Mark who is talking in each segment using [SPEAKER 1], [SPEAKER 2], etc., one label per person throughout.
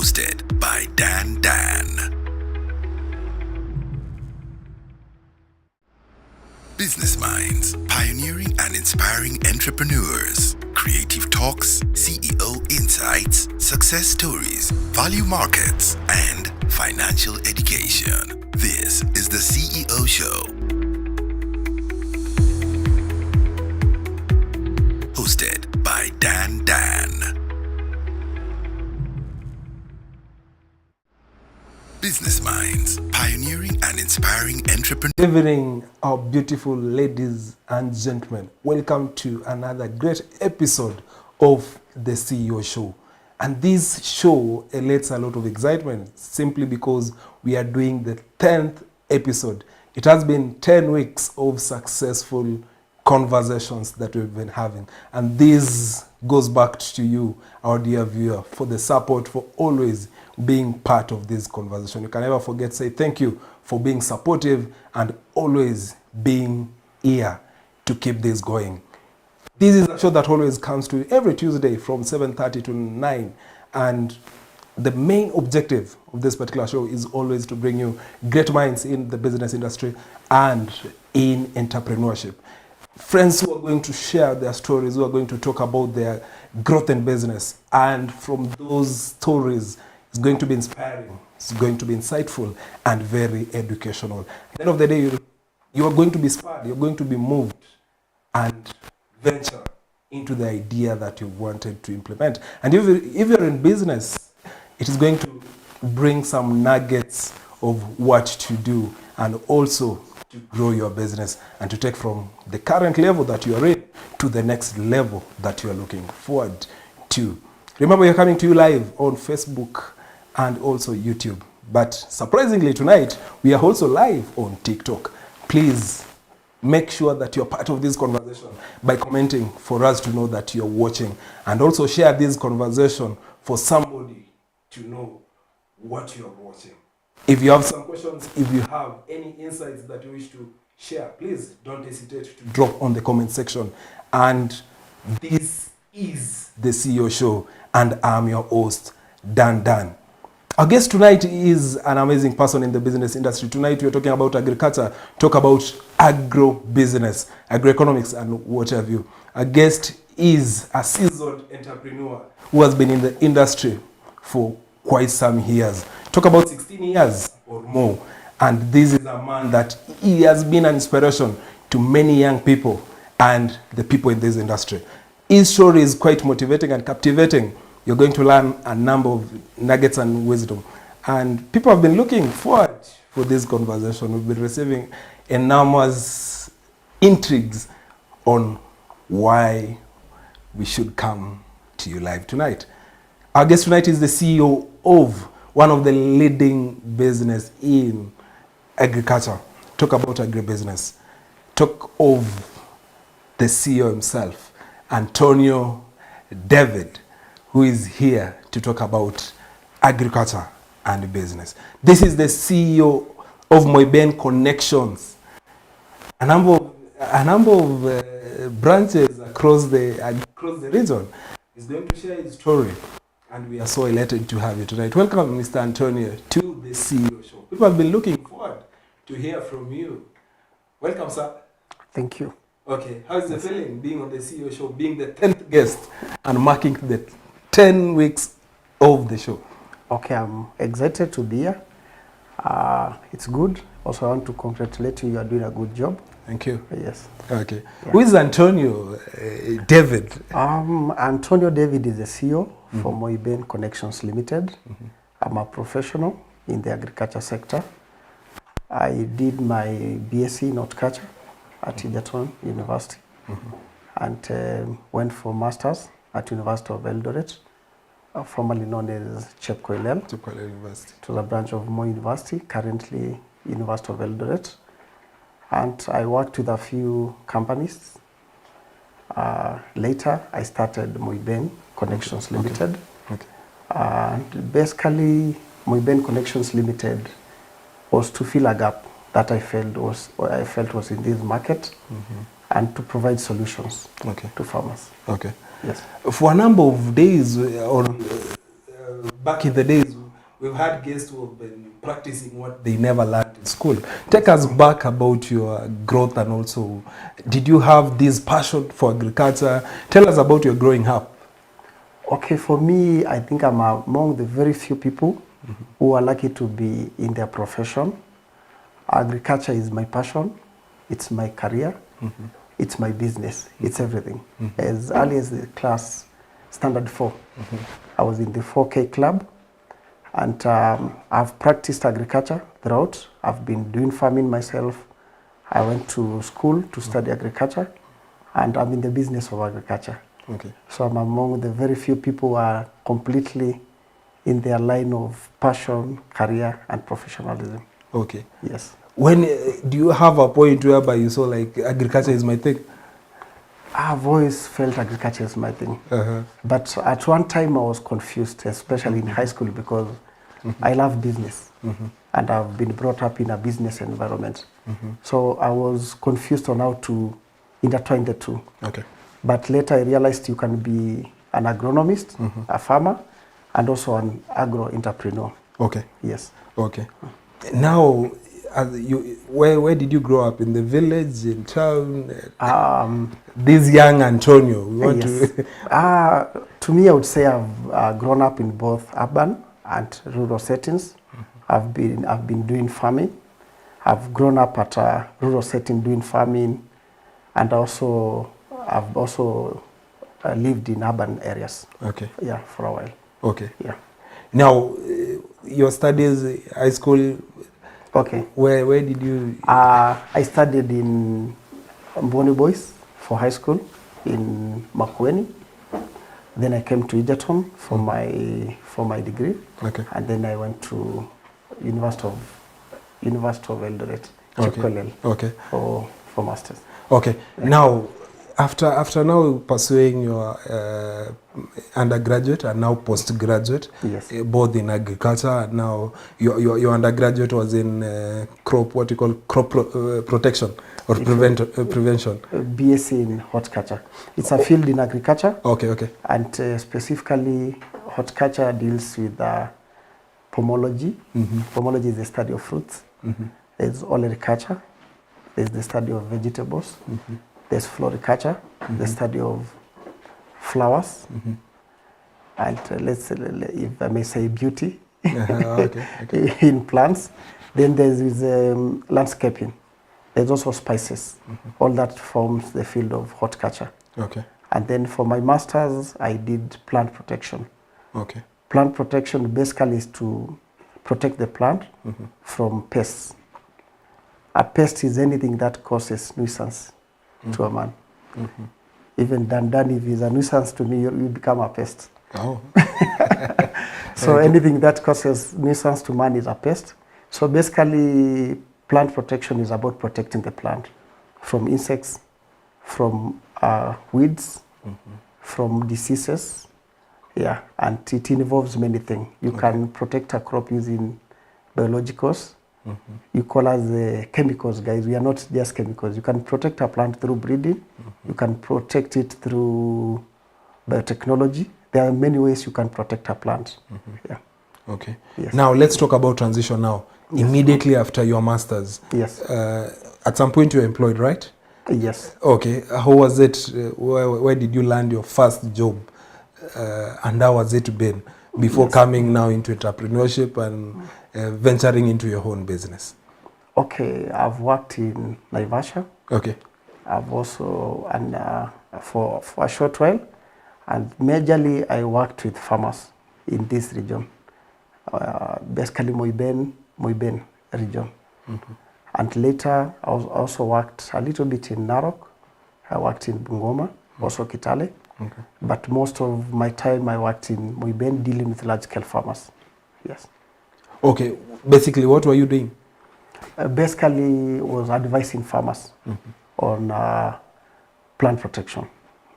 [SPEAKER 1] hosted by Dan. Business Minds, pioneering and inspiring entrepreneurs. Creative talks, CEO insights, success stories, value markets, and financial education. This is the CEO Show. Hosted by Dan. Business Minds, pioneering and inspiring entrepreneurs.
[SPEAKER 2] Good evening, our beautiful ladies and gentlemen. Welcome to another great episode of the CEO Show. And this show elates a lot of excitement simply because we are doing the 10th episode. It has been 10 weeks of successful conversations that we've been having. And this goes back to you, our dear viewer, for the support, for always being part of this conversation. You can never forget to say thank you for being supportive and always being here to keep this going. This is a show that always comes to you every Tuesday from 7:30 to 9. And the main objective of this particular show is always to bring you great minds in the business industry and in entrepreneurship. Friends who are going to share their stories, who are going to talk about their growth in business. And from those stories, it's going to be inspiring, it's going to be insightful, and very educational. At the end of the day, you are going to be inspired, you're going to be moved, and venture into the idea that you wanted to implement. And if you're in business, it is going to bring some nuggets of what to do and also to grow your business and to take from the current level that you are in to the next level that you are looking forward to. Remember, you're coming to you live on Facebook and also YouTube. But surprisingly tonight, we are also live on TikTok. Please make sure that you're part of this conversation by commenting for us to know that you're watching. And also share this conversation for somebody to know what you're watching. If you have some questions, if you have any insights that you wish to share, please don't hesitate to drop on the comment section. And this is the CEO Show, and I'm your host, Dan. Our guest tonight is an amazing person in the business industry. Tonight we're talking about agriculture, talk about agro-business, agroeconomics, and what have you. Our guest is a seasoned entrepreneur who has been in the industry for quite some years. Talk about 16 years or more. And this is a man that he has been an inspiration to many young people and the people in this industry. His story is quite motivating and captivating. You're going to learn a number of nuggets and wisdom. And people have been looking forward for this conversation. We've been receiving enormous intrigues on why we should come to you live tonight. Our guest tonight is the CEO of one of the leading business in agriculture. Talk about agribusiness. Talk of the CEO himself, Antonio David, who is here to talk about agriculture and business. This is the CEO of Moiben Connections, a number of branches across the region. He's going to share his story, and we are so elated to have you tonight. Welcome, Mr. Antonio, to the CEO Show. People have been looking forward to hear from you. Welcome, sir.
[SPEAKER 3] Thank you.
[SPEAKER 2] Okay, how is the feeling being on the CEO Show, being the 10th guest and marking the 10 weeks of the show?
[SPEAKER 3] Okay, I'm excited to be here. It's good. Also, I want to congratulate you. You are doing a good job.
[SPEAKER 2] Thank you.
[SPEAKER 3] Yes.
[SPEAKER 2] Okay. Yeah. Who is Antonio David?
[SPEAKER 3] Antonio David is the CEO for Moiben Connections Limited. I'm a professional in the agriculture sector. I did my BSc in horticulture at Egerton University and went for masters at University of Eldoret, formerly known as Chepkoilel.
[SPEAKER 2] Chepkoilel University.
[SPEAKER 3] It was a branch of Moi University, currently University of Eldoret. And I worked with a few companies. Later, I started Moiben Connections Limited.
[SPEAKER 2] Okay.
[SPEAKER 3] And basically, Moiben Connections Limited was to fill a gap that I felt was in this market and to provide solutions to farmers.
[SPEAKER 2] Okay.
[SPEAKER 3] Yes.
[SPEAKER 2] For a number of days or back in the days, we've had guests who have been practicing what they never learned in school. Take us back about your growth, and also, did you have this passion for agriculture? Tell us about your growing up.
[SPEAKER 3] Okay, for me, I think I'm among the very few people who are lucky to be in their profession. Agriculture is my passion. It's my career. It's my business. It's everything. As early as the class standard 4, I was in the 4K club, and I've practiced agriculture throughout. I've been doing farming myself. I went to school to study agriculture, and I'm in the business of agriculture.
[SPEAKER 2] Okay.
[SPEAKER 3] So I'm among the very few people who are completely in their line of passion, career, and professionalism.
[SPEAKER 2] Okay.
[SPEAKER 3] Yes.
[SPEAKER 2] When do you have a point whereby you saw like agriculture is my thing?
[SPEAKER 3] I've always felt agriculture is my thing. But at one time I was confused, especially in high school, because I love business. And I've been brought up in a business environment. So I was confused on how to intertwine the two.
[SPEAKER 2] Okay.
[SPEAKER 3] But later I realized you can be an agronomist, a farmer, and also an agro-entrepreneur.
[SPEAKER 2] Okay.
[SPEAKER 3] Yes.
[SPEAKER 2] Okay. Now, where did you grow up? In the village, in town? This young Antonio. We want
[SPEAKER 3] yes. To me, I would say I've grown up in both urban and rural settings. I've been doing farming. I've grown up at a rural setting doing farming, and I've also lived in urban areas.
[SPEAKER 2] Okay.
[SPEAKER 3] Yeah, for a while.
[SPEAKER 2] Okay.
[SPEAKER 3] Yeah.
[SPEAKER 2] Now, your studies, high school.
[SPEAKER 3] Okay.
[SPEAKER 2] Where did you?
[SPEAKER 3] I studied in Mboni Boys for high school in Makueni. Then I came to Egerton for my degree. Okay. And then I went to University of Eldoret,
[SPEAKER 2] okay. Okay.
[SPEAKER 3] for masters.
[SPEAKER 2] Okay. Yeah. Now, after now pursuing your undergraduate and now postgraduate,
[SPEAKER 3] yes,
[SPEAKER 2] both in agriculture, and now your undergraduate was in crop protection or prevention.
[SPEAKER 3] BSc in horticulture. It's a field in agriculture.
[SPEAKER 2] Okay, okay.
[SPEAKER 3] And specifically, horticulture deals with pomology. Pomology is the study of fruits. There's olericulture. There's the study of vegetables. There's floriculture, the study of flowers, and if I may say, beauty okay. in plants. Then there's landscaping. There's also spices. All that forms the field of horticulture.
[SPEAKER 2] Okay.
[SPEAKER 3] And then for my master's, I did plant protection.
[SPEAKER 2] Okay.
[SPEAKER 3] Plant protection basically is to protect the plant from pests. A pest is anything that causes nuisance to a man. Even Dan, if he's a nuisance to me, you become a pest.
[SPEAKER 2] Oh.
[SPEAKER 3] So anything that causes nuisance to man is a pest. So basically, plant protection is about protecting the plant from insects, from weeds, from diseases. Yeah, and it involves many things. You can protect a crop using biologicals. You call us chemicals, guys. We are not just chemicals. You can protect a plant through breeding. You can protect it through biotechnology. There are many ways you can protect a plant. Yeah.
[SPEAKER 2] Okay.
[SPEAKER 3] Yes.
[SPEAKER 2] Now let's talk about transition now. Yes. Immediately after your master's.
[SPEAKER 3] Yes.
[SPEAKER 2] At some point you were employed, right?
[SPEAKER 3] Yes.
[SPEAKER 2] Okay. How was it? Where did you land your first job? And how was it been before coming now into entrepreneurship and venturing into your own business?
[SPEAKER 3] Okay, I've worked in Naivasha.
[SPEAKER 2] Okay.
[SPEAKER 3] I've also, and for a short while, and majorly I worked with farmers in this region, basically Moiben region. And later I also worked a little bit in Narok. I worked in Bungoma, also Kitale. Okay. But most of my time I worked in Muben dealing with large-scale farmers. Yes.
[SPEAKER 2] Okay. Basically, what were you doing?
[SPEAKER 3] Basically, was advising farmers on plant protection.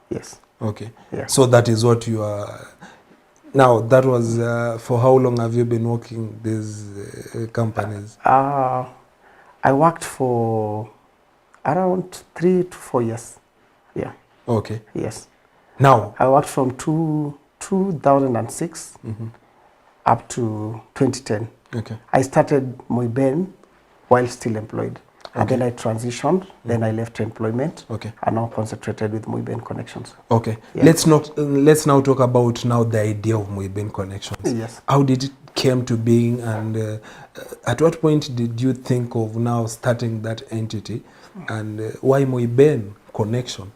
[SPEAKER 3] Yes.
[SPEAKER 2] Okay.
[SPEAKER 3] Yeah.
[SPEAKER 2] So that is what you are... Now, that was... for how long have you been working these companies?
[SPEAKER 3] I worked for around 3 to 4 years. Yeah.
[SPEAKER 2] Okay.
[SPEAKER 3] Yes.
[SPEAKER 2] Now,
[SPEAKER 3] I worked from 2006 up to 2010.
[SPEAKER 2] Okay.
[SPEAKER 3] I started Moiben while still employed. And
[SPEAKER 2] Okay.
[SPEAKER 3] then I transitioned, then I left employment,
[SPEAKER 2] Okay.
[SPEAKER 3] and now concentrated with Muben Connections.
[SPEAKER 2] Okay.
[SPEAKER 3] Yeah.
[SPEAKER 2] Let's now talk about now the idea of Moiben Connections.
[SPEAKER 3] Yes.
[SPEAKER 2] How did it came to being, and at what point did you think of now starting that entity, and why Moiben Connection?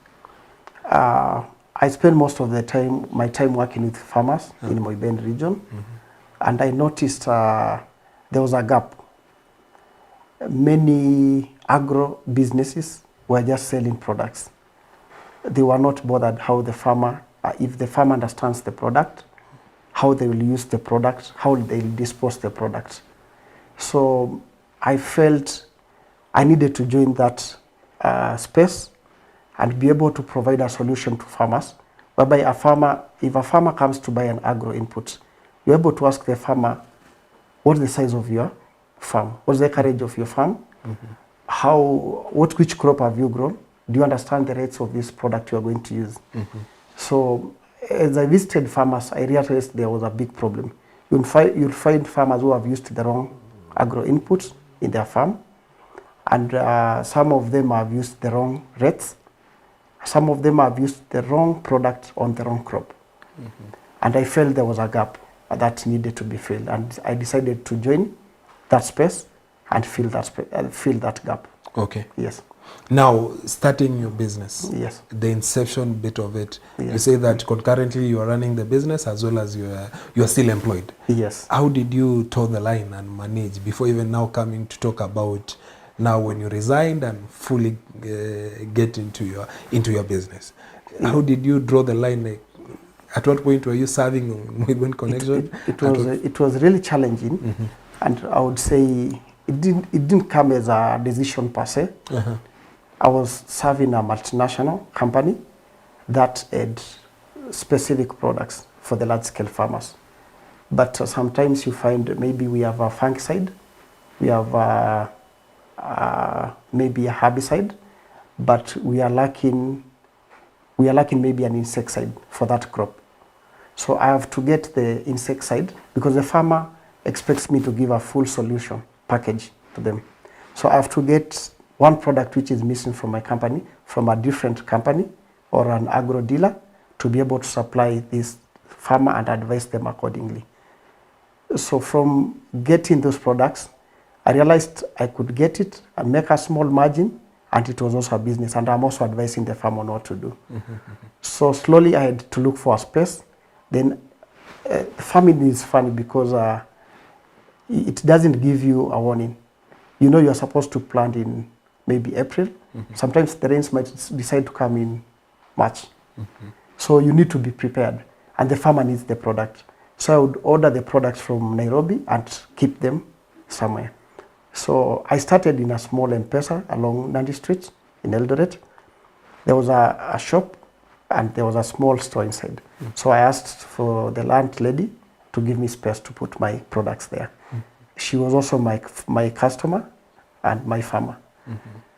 [SPEAKER 3] I spent most of my time working with farmers in Moiben region, and I noticed there was a gap. Many agro businesses were just selling products. They were not bothered how the farmer, if the farmer understands the product, how they will use the product, how they will dispose the product. So I felt I needed to join that space and be able to provide a solution to farmers, whereby if a farmer comes to buy an agro input, you're able to ask the farmer, what's the size of your farm? What's the acreage of your farm? Which crop have you grown? Do you understand the rates of this product you are going to use? So as I visited farmers, I realized there was a big problem. You'll find farmers who have used the wrong agro inputs in their farm, and some of them have used the wrong rates. Some of them have used the wrong product on the wrong crop. And I felt there was a gap that needed to be filled, and I decided to join that space and fill that gap.
[SPEAKER 2] Okay.
[SPEAKER 3] Yes.
[SPEAKER 2] Now, starting your business,
[SPEAKER 3] Yes.
[SPEAKER 2] the inception bit of it, you
[SPEAKER 3] Yes.
[SPEAKER 2] say that concurrently you are running the business as well as you are still employed.
[SPEAKER 3] Yes.
[SPEAKER 2] How did you toe the line and manage before even now coming to talk about now when you resigned and fully get into your business? How did you draw the line? Like, at what point were you serving Muben Connection?
[SPEAKER 3] It was really challenging, and I would say it didn't come as a decision per se. I was serving a multinational company that had specific products for the large scale farmers. But sometimes you find maybe we have a fungicide, we have maybe a herbicide, but we are lacking maybe an insecticide for that crop. So I have to get the insecticide because the farmer expects me to give a full solution package to them. So I have to get one product which is missing from my company, from a different company or an agro dealer, to be able to supply this farmer and advise them accordingly. So from getting those products, I realized I could get it and make a small margin, and it was also a business, and I'm also advising the farmer on what to do. So slowly I had to look for a space. Then farming is funny because it doesn't give you a warning. You know you're supposed to plant in maybe April. Sometimes the rains might decide to come in March. So you need to be prepared, and the farmer needs the product. So I would order the products from Nairobi and keep them somewhere. So I started in a small M-Pesa along Nandi Street in Eldoret. There was a shop and there was a small store inside. So I asked for the landlady to give me space to put my products there. She was also my customer and my farmer.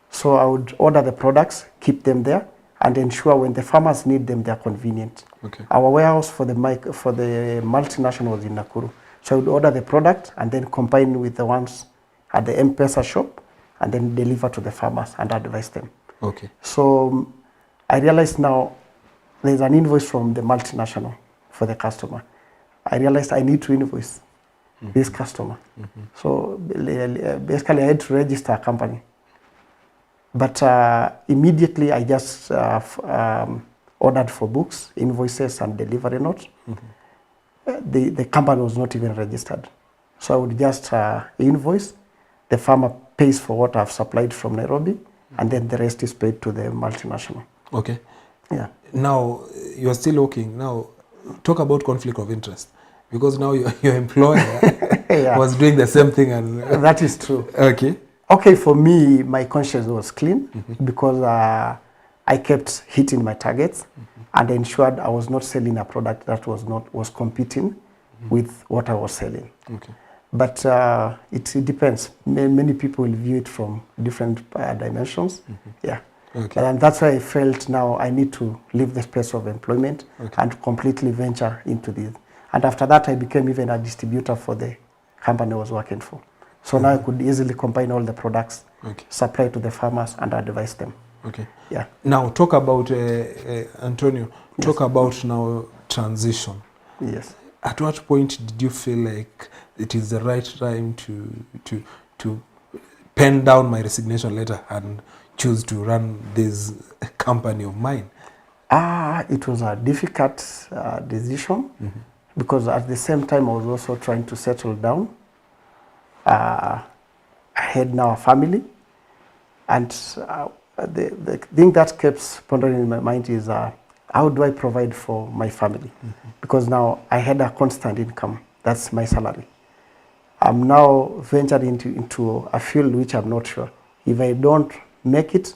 [SPEAKER 3] So I would order the products, keep them there, and ensure when the farmers need them, they're convenient.
[SPEAKER 2] Okay.
[SPEAKER 3] Our warehouse for the multinational was in Nakuru. So I would order the product and then combine with the ones at the M-Pesa shop and then deliver to the farmers and advise them.
[SPEAKER 2] Okay. So
[SPEAKER 3] I realized now there's an invoice from the multinational for the customer. I realized I need to invoice this customer. So basically I had to register a company. But immediately I just ordered for books, invoices and delivery notes. The company was not even registered. So I would just invoice, the farmer pays for what I've supplied from Nairobi, and then the rest is paid to the multinational.
[SPEAKER 2] Okay.
[SPEAKER 3] Yeah.
[SPEAKER 2] Now, you're still working. Now, talk about conflict of interest. Because now your employer
[SPEAKER 3] Yeah.
[SPEAKER 2] was doing the same thing. And
[SPEAKER 3] That is true.
[SPEAKER 2] okay.
[SPEAKER 3] Okay, for me, my conscience was clean because I kept hitting my targets and ensured I was not selling a product that was competing with what I was selling.
[SPEAKER 2] Okay.
[SPEAKER 3] But it depends. Many people will view it from different dimensions. Yeah.
[SPEAKER 2] Okay.
[SPEAKER 3] And that's why I felt now I need to leave the space of employment and completely venture into this. And after that, I became even a distributor for the company I was working for. So now I could easily combine all the products,
[SPEAKER 2] Okay.
[SPEAKER 3] supply to the farmers, and advise them.
[SPEAKER 2] Okay.
[SPEAKER 3] Yeah.
[SPEAKER 2] Now talk about Antonio. Talk about now transition.
[SPEAKER 3] Yes.
[SPEAKER 2] At what point did you feel like it is the right time to pen down my resignation letter and choose to run this company of mine?
[SPEAKER 3] It was a difficult decision because at the same time I was also trying to settle down. I had now a family, and the thing that kept pondering in my mind is how do I provide for my family? Because now I had a constant income. That's my salary. I'm now ventured into a field which I'm not sure. If I don't make it,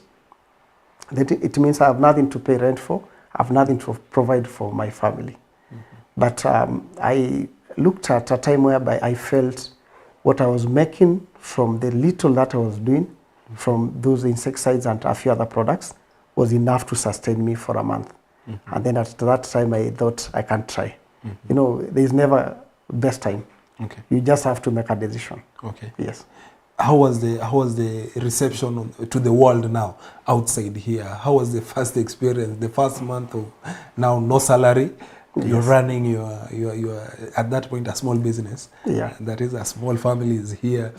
[SPEAKER 3] then it means I have nothing to pay rent for. I have nothing to provide for my family. But I looked at a time whereby I felt what I was making from the little that I was doing, from those insecticides and a few other products, was enough to sustain me for a month. And then at that time, I thought I can try. You know, there's never best time.
[SPEAKER 2] Okay.
[SPEAKER 3] You just have to make a decision.
[SPEAKER 2] Okay.
[SPEAKER 3] Yes.
[SPEAKER 2] How was the reception to the world now outside here? How was the first experience, the first month of now no salary? You're running your at that point a small business.
[SPEAKER 3] Yeah.
[SPEAKER 2] That is a small family is here.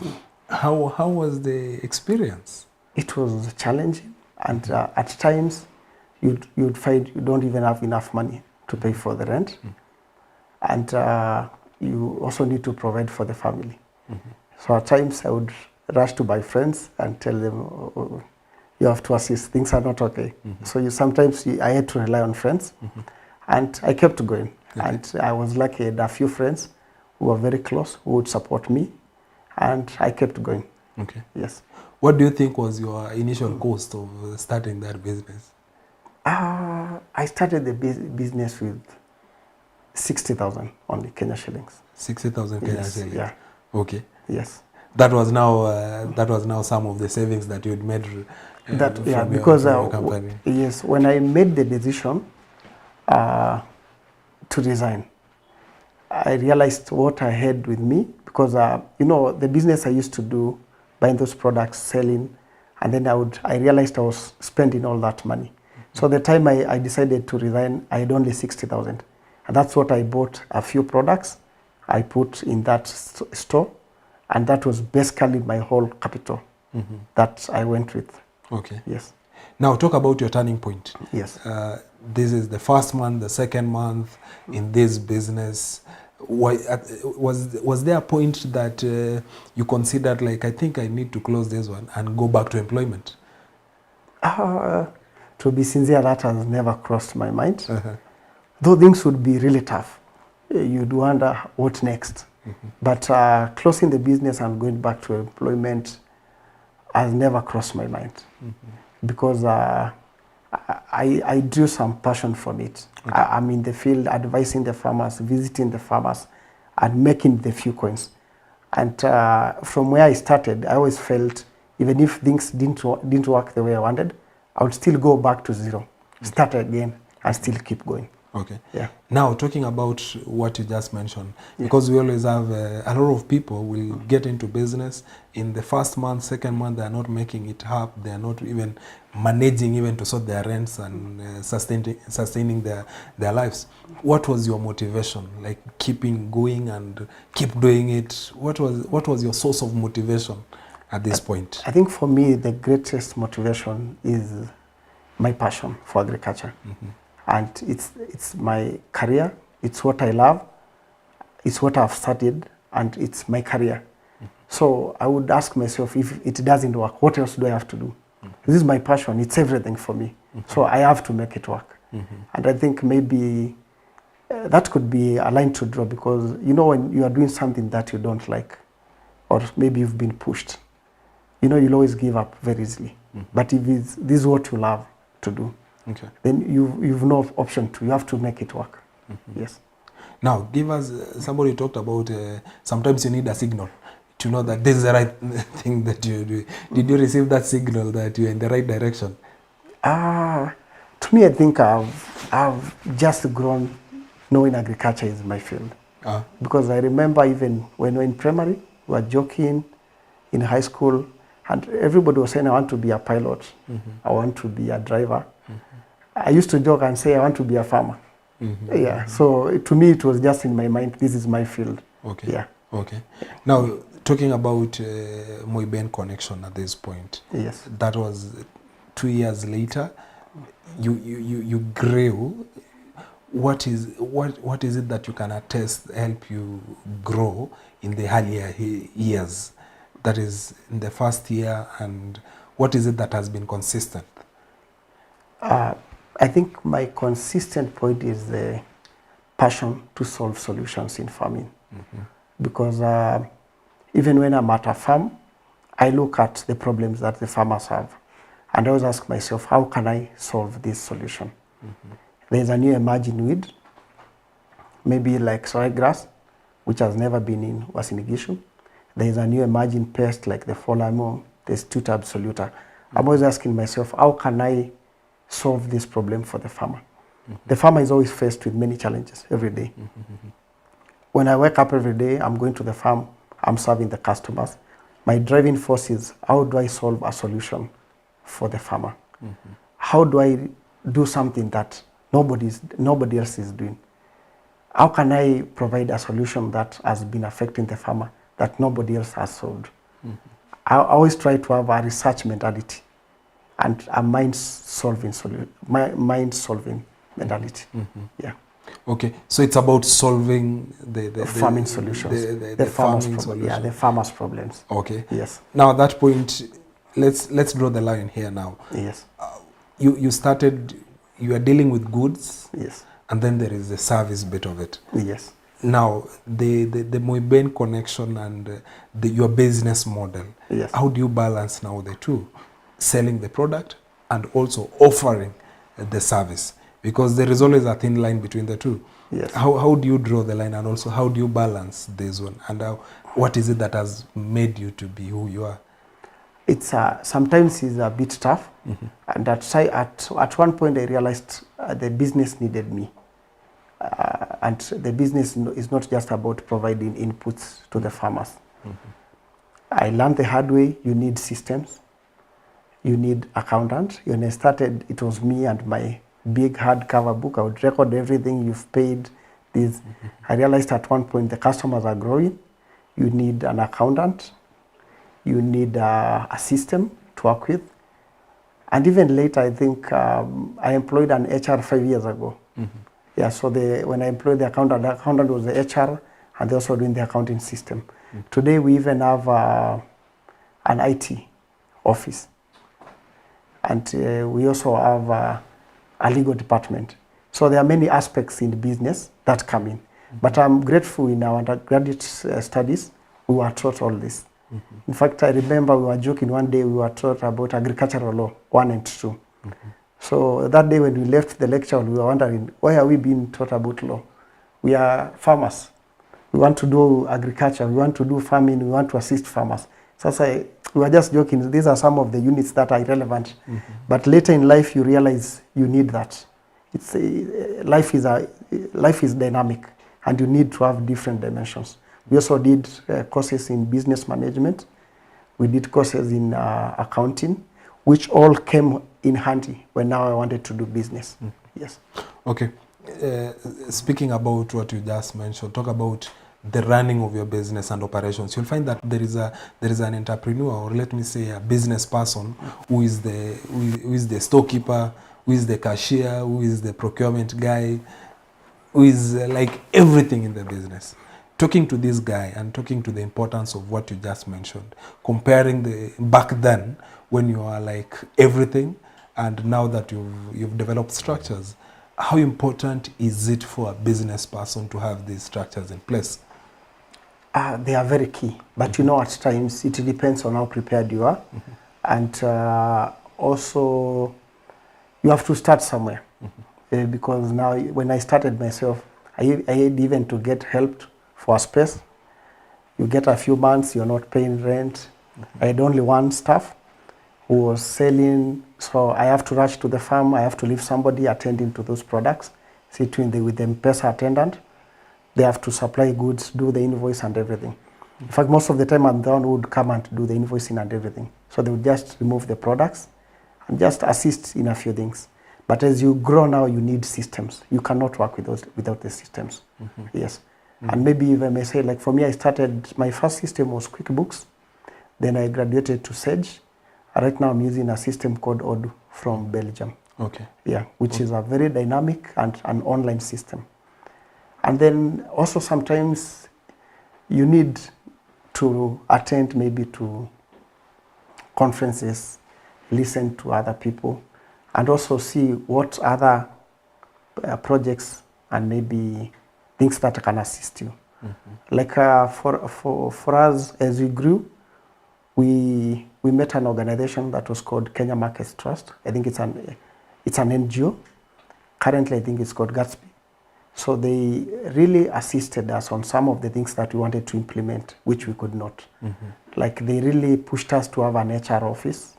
[SPEAKER 2] How was the experience?
[SPEAKER 3] It was challenging, and at times you'd find you don't even have enough money to pay for the rent, and you also need to provide for the family. So at times I would rush to my friends and tell them, oh, you have to assist, things are not okay. So I had to rely on friends, and I kept going.
[SPEAKER 2] Okay.
[SPEAKER 3] And I was lucky, I had a few friends who were very close, who would support me, and I kept going.
[SPEAKER 2] Okay.
[SPEAKER 3] Yes.
[SPEAKER 2] What do you think was your initial cost of starting that business?
[SPEAKER 3] I started the business with 60,000 only Kenya shillings.
[SPEAKER 2] 60,000 Kenya
[SPEAKER 3] Yes,
[SPEAKER 2] shillings.
[SPEAKER 3] yeah.
[SPEAKER 2] Okay.
[SPEAKER 3] Yes.
[SPEAKER 2] That was now some of the savings that you'd made from
[SPEAKER 3] because
[SPEAKER 2] your company.
[SPEAKER 3] yes, when I made the decision to resign, I realized what I had with me, because the business I used to do, buying those products, selling, and then I realized I was spending all that money. So the time I decided to resign, I had only 60,000, and that's what I bought. A few products I put in that store, and that was basically my whole capital that I went with.
[SPEAKER 2] Okay.
[SPEAKER 3] Yes.
[SPEAKER 2] Now talk about your turning point.
[SPEAKER 3] Yes.
[SPEAKER 2] This is the first month, the second month in this business. Why was there a point that you considered, like, I think I need to close this one and go back to employment?
[SPEAKER 3] To be sincere, that has never crossed my mind. Though things would be really tough, you'd wonder what next. But closing the business and going back to employment has never crossed my mind, because I drew some passion from it.
[SPEAKER 2] Okay.
[SPEAKER 3] I'm in the field advising the farmers, visiting the farmers, and making the few coins. And from where I started, I always felt even if things didn't work the way I wanted, I would still go back to zero, start again, and still keep going.
[SPEAKER 2] Okay.
[SPEAKER 3] Yeah.
[SPEAKER 2] Now, talking about what you just mentioned, because we always have a lot of people will get into business in the first month, second month, they are not making it up. They are not even managing even to sort their rents and sustaining their lives. What was your motivation? Like keeping going and keep doing it? What was your source of motivation at this point?
[SPEAKER 3] I think for me, the greatest motivation is my passion for agriculture. And it's my career, it's what I love, it's what I've studied, and it's my career. So I would ask myself, if it doesn't work, what else do I have to do? This is my passion, it's everything for me. So I have to make it work. And I think maybe that could be a line to draw, because when you are doing something that you don't like, or maybe you've been pushed, you'll always give up very easily. But if this is what you love to do,
[SPEAKER 2] Okay.
[SPEAKER 3] then you've no option to. You have to make it work. Yes.
[SPEAKER 2] Now, give us, somebody talked about sometimes you need a signal to know that this is the right thing that you do. Did you receive that signal that you're in the right direction?
[SPEAKER 3] To me, I think I've just grown knowing agriculture is my field. Because I remember even when we were in primary, we were joking in high school, and everybody was saying, I want to be a pilot, I want to be a driver. I used to joke and say, I want to be a farmer. Yeah, so to me, it was just in my mind, this is my field.
[SPEAKER 2] Okay.
[SPEAKER 3] Yeah.
[SPEAKER 2] Okay. Now, talking about Moiben connection at this point.
[SPEAKER 3] Yes.
[SPEAKER 2] That was 2 years later. You grew. What is it that you can attest help you grow in the earlier years? That is in the first year, and what is it that has been consistent?
[SPEAKER 3] I think my consistent point is the passion to solve solutions in farming. Because even when I'm at a farm, I look at the problems that the farmers have. And I always ask myself, how can I solve this solution? There's a new emerging weed, maybe like soy grass, which has never been in Uasin-Gishu. There's a new emerging pest like the fall armyworm, the Tuta absoluta. I'm always asking myself, how can I solve this problem for the farmer? The farmer is always faced with many challenges every day. When I wake up every day, I'm going to the farm, I'm serving the customers. My driving force is, how do I solve a solution for the farmer? How do I do something that nobody else is doing? How can I provide a solution that has been affecting the farmer that nobody else has solved? I always try to have a research mentality and a mind-solving mentality. Yeah.
[SPEAKER 2] Okay, so it's about solving the
[SPEAKER 3] farming solutions,
[SPEAKER 2] the farming solutions.
[SPEAKER 3] Yeah, the farmers' problems.
[SPEAKER 2] Okay.
[SPEAKER 3] Yes.
[SPEAKER 2] Now at that point, let's draw the line here now.
[SPEAKER 3] Yes.
[SPEAKER 2] You started, you are dealing with goods.
[SPEAKER 3] Yes.
[SPEAKER 2] And then there is the service bit of it.
[SPEAKER 3] Yes.
[SPEAKER 2] Now the Moiben connection and your business model.
[SPEAKER 3] Yes.
[SPEAKER 2] How do you balance now the two, selling the product and also offering the service? Because there is always a thin line between the two.
[SPEAKER 3] Yes.
[SPEAKER 2] How do you draw the line, and also how do you balance this one? And what is it that has made you to be who you are?
[SPEAKER 3] It's sometimes it's a bit tough, and at one point I realized the business needed me, and the business is not just about providing inputs to the farmers. I learned the hard way. You need systems, you need accountant. When I started, it was me and my big hardcover book. I would record everything you've paid. This. I realized at one point the customers are growing. You need an accountant. You need a system to work with. And even later, I think I employed an HR 5 years ago. Yeah, so when I employed the accountant was the HR, and they're also doing the accounting system. Today, we even have an IT office. And we also have a legal department. So there are many aspects in the business that come in. But I'm grateful in our undergraduate studies, we were taught all this. In fact, I remember we were joking one day, we were taught about agricultural law 1 and 2. So that day when we left the lecture, we were wondering, why are we being taught about law? We are farmers. We want to do agriculture, we want to do farming, we want to assist farmers. So we were just joking, these are some of the units that are irrelevant. But later in life, you realize you need that. Life is dynamic, and you need to have different dimensions. We also did courses in business management. We did courses in accounting, which all came in handy when now I wanted to do business. Yes.
[SPEAKER 2] Okay. Speaking about what you just mentioned, talk about the running of your business and operations. You'll find that there is an entrepreneur, or let me say a business person, who is the storekeeper, who is the cashier, who is the procurement guy, who is like everything in the business. Talking to this guy and talking to the importance of what you just mentioned, comparing the back then when you are like everything, and now that you've developed structures, how important is it for a business person to have these structures in place?
[SPEAKER 3] They are very key, but you know, at times it depends on how prepared you are, and also you have to start somewhere, because now when I started myself, I had even to get help for a space. You get a few months, you're not paying rent. I had only one staff who was selling, so I have to rush to the farm. I have to leave somebody attending to those products, sit with the M-Pesa attendant. They have to supply goods, do the invoice and everything. In fact, most of the time I'm the one who would come and do the invoicing and everything. So they would just remove the products and just assist in a few things. But as you grow now, you need systems. You cannot work with those without the systems. Yes. And maybe if I may say, like for me, I started, my first system was QuickBooks. Then I graduated to Sage. Right now I'm using a system called Odoo from Belgium.
[SPEAKER 2] Okay.
[SPEAKER 3] Yeah, which is a very dynamic and an online system. And then also sometimes you need to attend maybe to conferences, listen to other people, and also see what other projects and maybe things that can assist you. Like for us, as we grew, we met an organization that was called Kenya Markets Trust. I think it's an NGO. Currently, I think it's called Gatsby. So they really assisted us on some of the things that we wanted to implement, which we could not. Like they really pushed us to have an HR office.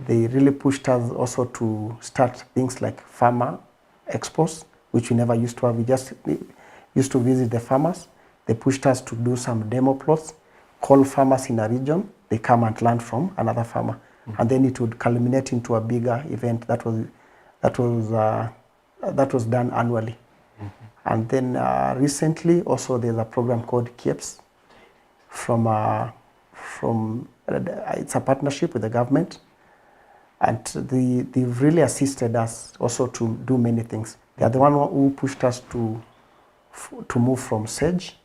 [SPEAKER 3] They really pushed us also to start things like farmer expos, which we never used to have. We just used to visit the farmers. They pushed us to do some demo plots, call farmers in a region. They come and learn from another farmer. And then it would culminate into a bigger event that was done annually. And then recently also there's a program called KIEPS from it's a partnership with the government, and they've really assisted us also to do many things. They are the one who pushed us to move from Sage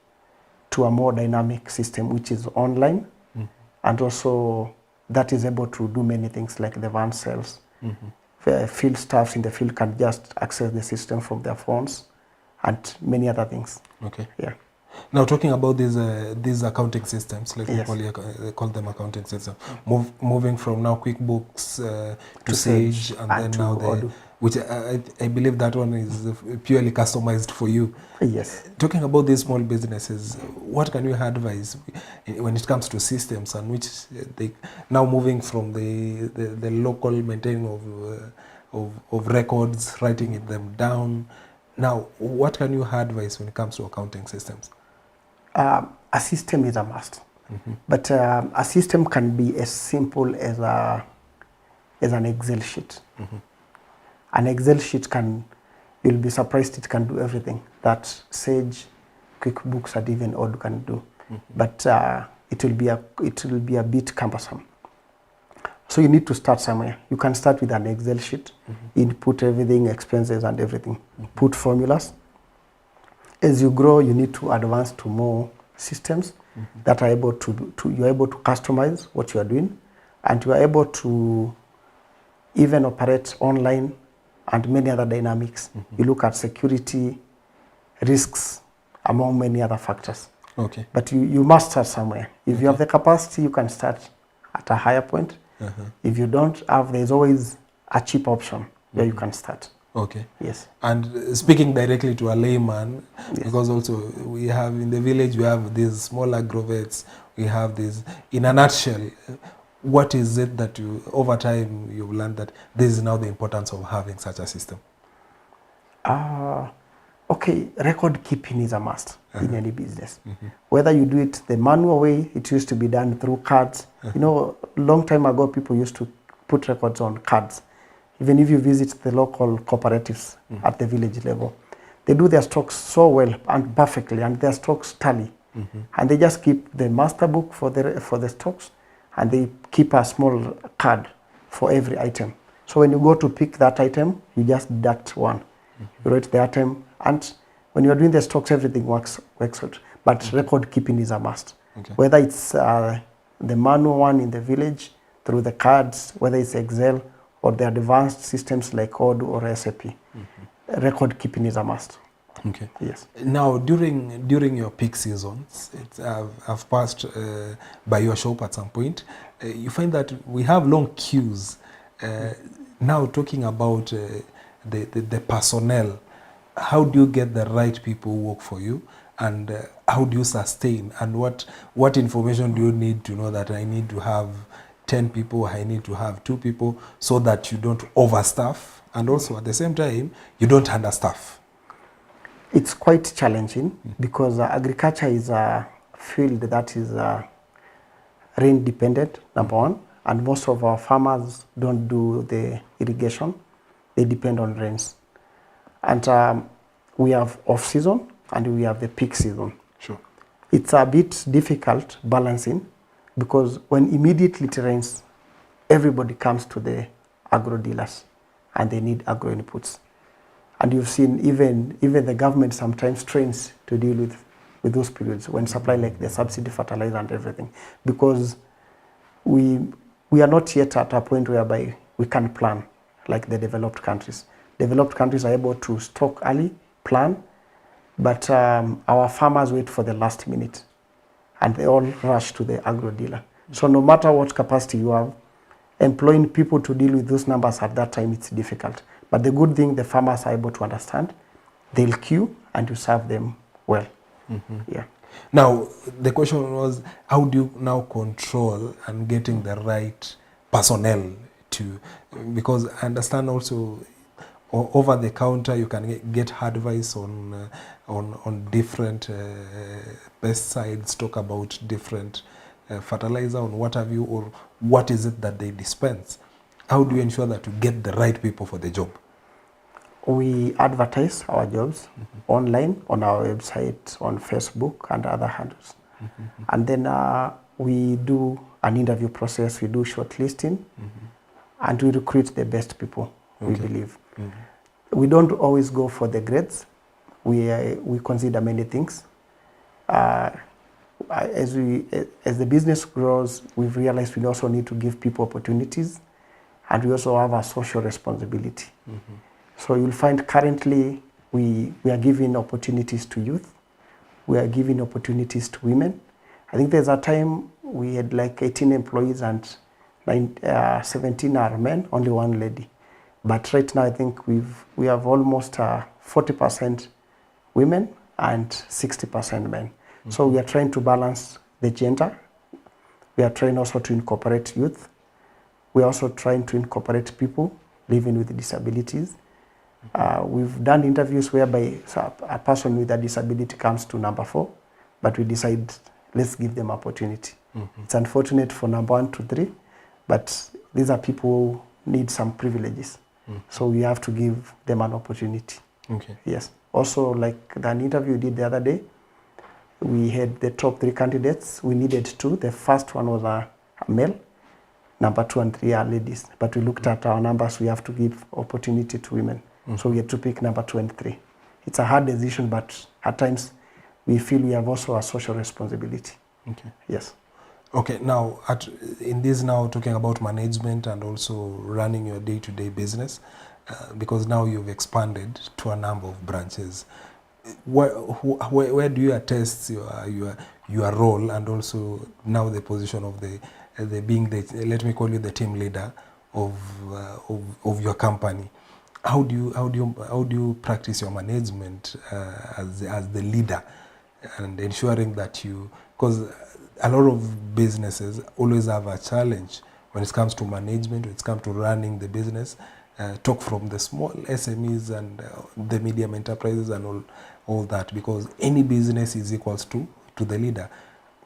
[SPEAKER 3] to a more dynamic system which is online, and also that is able to do many things like the van sales. Field staffs in the field can just access the system from their phones and many other things.
[SPEAKER 2] Okay.
[SPEAKER 3] Yeah.
[SPEAKER 2] Now talking about these accounting systems, like
[SPEAKER 3] Yes.
[SPEAKER 2] we call them accounting systems, moving from now QuickBooks to Sage, and then
[SPEAKER 3] to
[SPEAKER 2] now
[SPEAKER 3] Odoo.
[SPEAKER 2] which I believe that one is purely customized for you.
[SPEAKER 3] Yes.
[SPEAKER 2] Talking about these small businesses, what can you advise when it comes to systems, and which they now moving from the local maintaining of records, writing them down. Now, what can you advise when it comes to accounting systems?
[SPEAKER 3] A system is a must, but a system can be as simple as an Excel sheet. An Excel sheet you'll be surprised it can do everything that Sage, QuickBooks, and even Odoo can do. But it will be a bit cumbersome. So you need to start somewhere. You can start with an Excel sheet, input everything, expenses and everything, put formulas. As you grow, you need to advance to more systems that are able you're able to customize what you are doing, and you are able to even operate online and many other dynamics. You look at security, risks, among many other factors.
[SPEAKER 2] Okay.
[SPEAKER 3] But you must start somewhere. If you have the capacity, you can start at a higher point. If you don't have, there's always a cheap option where you can start.
[SPEAKER 2] Okay.
[SPEAKER 3] Yes.
[SPEAKER 2] And speaking directly to a layman, because also we have in the village, we have these small agrovets, we have this, in a nutshell, what is it that you, over time, you've learned that this is now the importance of having such a system?
[SPEAKER 3] Okay, record keeping is a must in any business. Whether you do it the manual way, it used to be done through cards. You know, long time ago, people used to put records on cards. Even if you visit the local cooperatives at the village level, they do their stocks so well and perfectly, and their stocks tally. And they just keep the master book for the stocks, and they keep a small card for every item. So when you go to pick that item, you just deduct one. You write the item, and when you are doing the stocks, everything works out. But record keeping is a must.
[SPEAKER 2] Okay.
[SPEAKER 3] Whether it's the manual one in the village, through the cards, whether it's Excel, or the advanced systems like Odoo or SAP, record keeping is a must.
[SPEAKER 2] Okay.
[SPEAKER 3] Yes.
[SPEAKER 2] Now, during your peak seasons, I've passed by your shop at some point. You find that we have long queues. Now, talking about the personnel, how do you get the right people who work for you, and how do you sustain, and what information do you need to know that I need to have 10 people, I need to have 2 people, so that you don't overstaff, and also at the same time you don't understaff?
[SPEAKER 3] It's quite challenging because agriculture is a field that is rain dependent, number one, and most of our farmers don't do the irrigation. They depend on rains. And we have off season and we have the peak season.
[SPEAKER 2] Sure.
[SPEAKER 3] It's a bit difficult balancing because when immediately it rains, everybody comes to the agro dealers and they need agro inputs. And you've seen even the government sometimes trains to deal with those periods when supply like the subsidy fertilizer and everything, because we are not yet at a point whereby we can plan like the developed countries. Developed countries are able to stock early, plan, but our farmers wait for the last minute and they all rush to the agro dealer. So no matter what capacity you have, employing people to deal with those numbers at that time, it's difficult. But the good thing, the farmers are able to understand, they'll queue and you serve them well. Yeah.
[SPEAKER 2] Now, the question was, how do you now control and getting the right personnel to, because I understand also over the counter you can get advice on different pesticides, talk about different fertilizer, on what have you, or what is it that they dispense. How do you ensure that you get the right people for the job?
[SPEAKER 3] We advertise our jobs online, on our website, on Facebook and other handles. And then we do an interview process, we do shortlisting, and we recruit the best people, we believe. We don't always go for the grades. We consider many things. As the business grows, we've realized we also need to give people opportunities, and we also have a social responsibility. So you'll find currently we are giving opportunities to youth, we are giving opportunities to women. I think there's a time we had like 18 employees and 17 are men, only one lady. But right now I think we have almost 40% women and 60% men. So we are trying to balance the gender. We are trying also to incorporate youth. We are also trying to incorporate people living with disabilities. We've done interviews whereby a person with a disability comes to number 4, but we decide let's give them opportunity. It's unfortunate for number 1 to 3, but these are people who need some privileges. So we have to give them an opportunity.
[SPEAKER 2] Okay.
[SPEAKER 3] Yes. Also, like an interview we did the other day, we had the top 3 candidates. We needed 2. The first one was a male. Number 2 and 3 are ladies. But we looked at our numbers, we have to give opportunity to women. So we had to pick number 2 and 3. It's a hard decision, but at times we feel we have also a social responsibility.
[SPEAKER 2] Okay.
[SPEAKER 3] Yes.
[SPEAKER 2] Okay, now in this now talking about management and also running your day-to-day business, because now you've expanded to a number of branches. Where do you attest your role, and also now the position of the being the, let me call you the team leader of your company? How do you practice your management as the leader, and ensuring that you, because a lot of businesses always have a challenge when it comes to management, when it comes to running the business, talk from the small SMEs and the medium enterprises and all that, because any business is equals to the leader.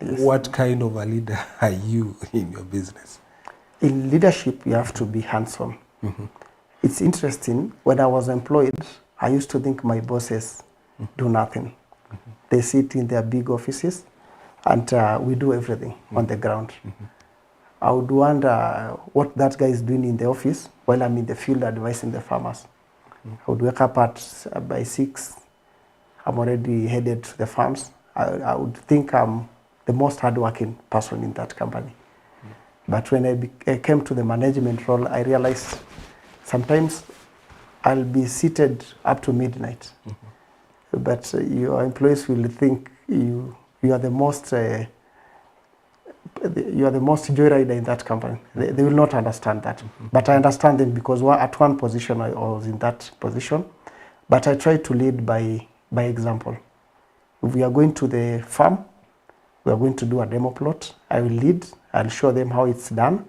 [SPEAKER 2] Yes. What kind of a leader are you in your business?
[SPEAKER 3] In leadership, you have to be hands-on. It's interesting, when I was employed, I used to think my bosses do nothing. They sit in their big offices and we do everything on the ground. I would wonder what that guy is doing in the office while I'm in the field advising the farmers. I would wake up by 6, I'm already headed to the farms. I would think I'm the most hardworking person in that company. But when I came to the management role, I realized sometimes I'll be seated up to midnight. But your employees will think you are the most joyrider in that company. They will not understand that. But I understand them, because at one position I was in that position. But I try to lead by example. If we are going to the farm, we are going to do a demo plot, I will lead, I'll show them how it's done,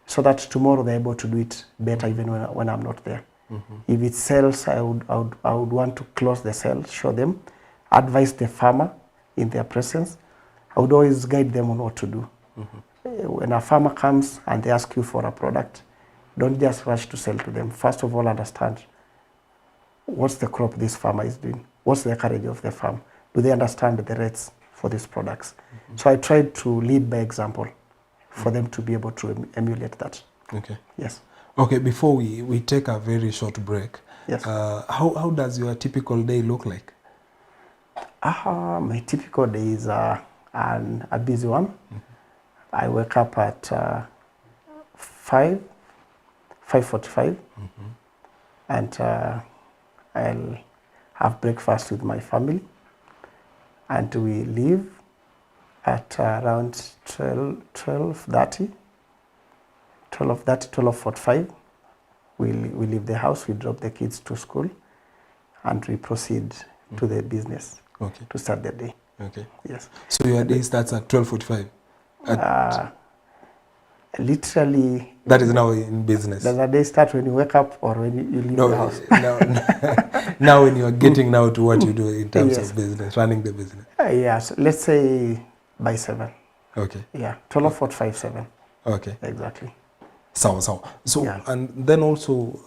[SPEAKER 3] so that tomorrow they're able to do it better even when I'm not there. If it sells, I would want to close the sale, show them, advise the farmer in their presence. I would always guide them on what to do. When a farmer comes and they ask you for a product, don't just rush to sell to them. First of all, understand what's the crop this farmer is doing. What's the coverage of the farm? Do they understand the rates for these products? So I tried to lead by example for them to be able to emulate that.
[SPEAKER 2] Okay.
[SPEAKER 3] Yes.
[SPEAKER 2] Okay, before we take a very short break,
[SPEAKER 3] Yes.
[SPEAKER 2] How does your typical day look like?
[SPEAKER 3] My typical day is a busy one. I wake up at 5:45, and I'll have breakfast with my family, and we leave at around 12:30, 12:45. We leave the house, we drop the kids to school, and we proceed to the business to start the day.
[SPEAKER 2] Okay.
[SPEAKER 3] Yes.
[SPEAKER 2] So your day starts at 12:45?
[SPEAKER 3] Literally.
[SPEAKER 2] That is now in business?
[SPEAKER 3] Does the day start when you wake up or when you leave the house?
[SPEAKER 2] Now when you are getting now to what you do in terms of business, running the business?
[SPEAKER 3] Yes, let's say by 7.
[SPEAKER 2] Okay.
[SPEAKER 3] Yeah, 12:45, 7.
[SPEAKER 2] Okay.
[SPEAKER 3] Exactly.
[SPEAKER 2] So, and then also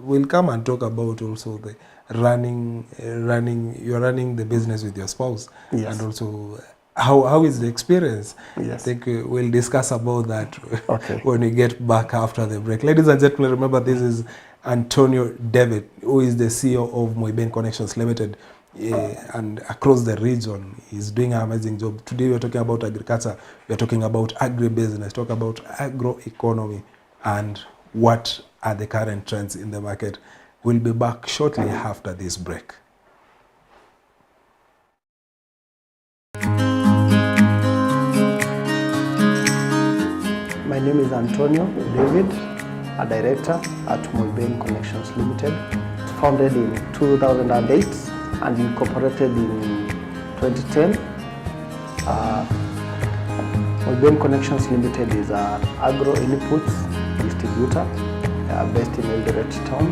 [SPEAKER 2] we'll come and talk about also the you're running the business with your spouse.
[SPEAKER 3] Yes.
[SPEAKER 2] And also how is the experience?
[SPEAKER 3] Yes.
[SPEAKER 2] I think we'll discuss about that
[SPEAKER 3] Okay.
[SPEAKER 2] when we get back after the break. Ladies and gentlemen, remember this is Antonio David, who is the CEO of Moiben Connections Limited. And across the region, he's doing an amazing job. Today we're talking about agriculture, we're talking about agribusiness, talk about agroeconomy and what are the current trends in the market. We'll be back shortly after this break.
[SPEAKER 3] My name is Antonio David, a director at Moiben Connections Limited. Founded in 2008 and incorporated in 2010. Moiben Connections Limited is an agro inputs distributor based in Eldoret town.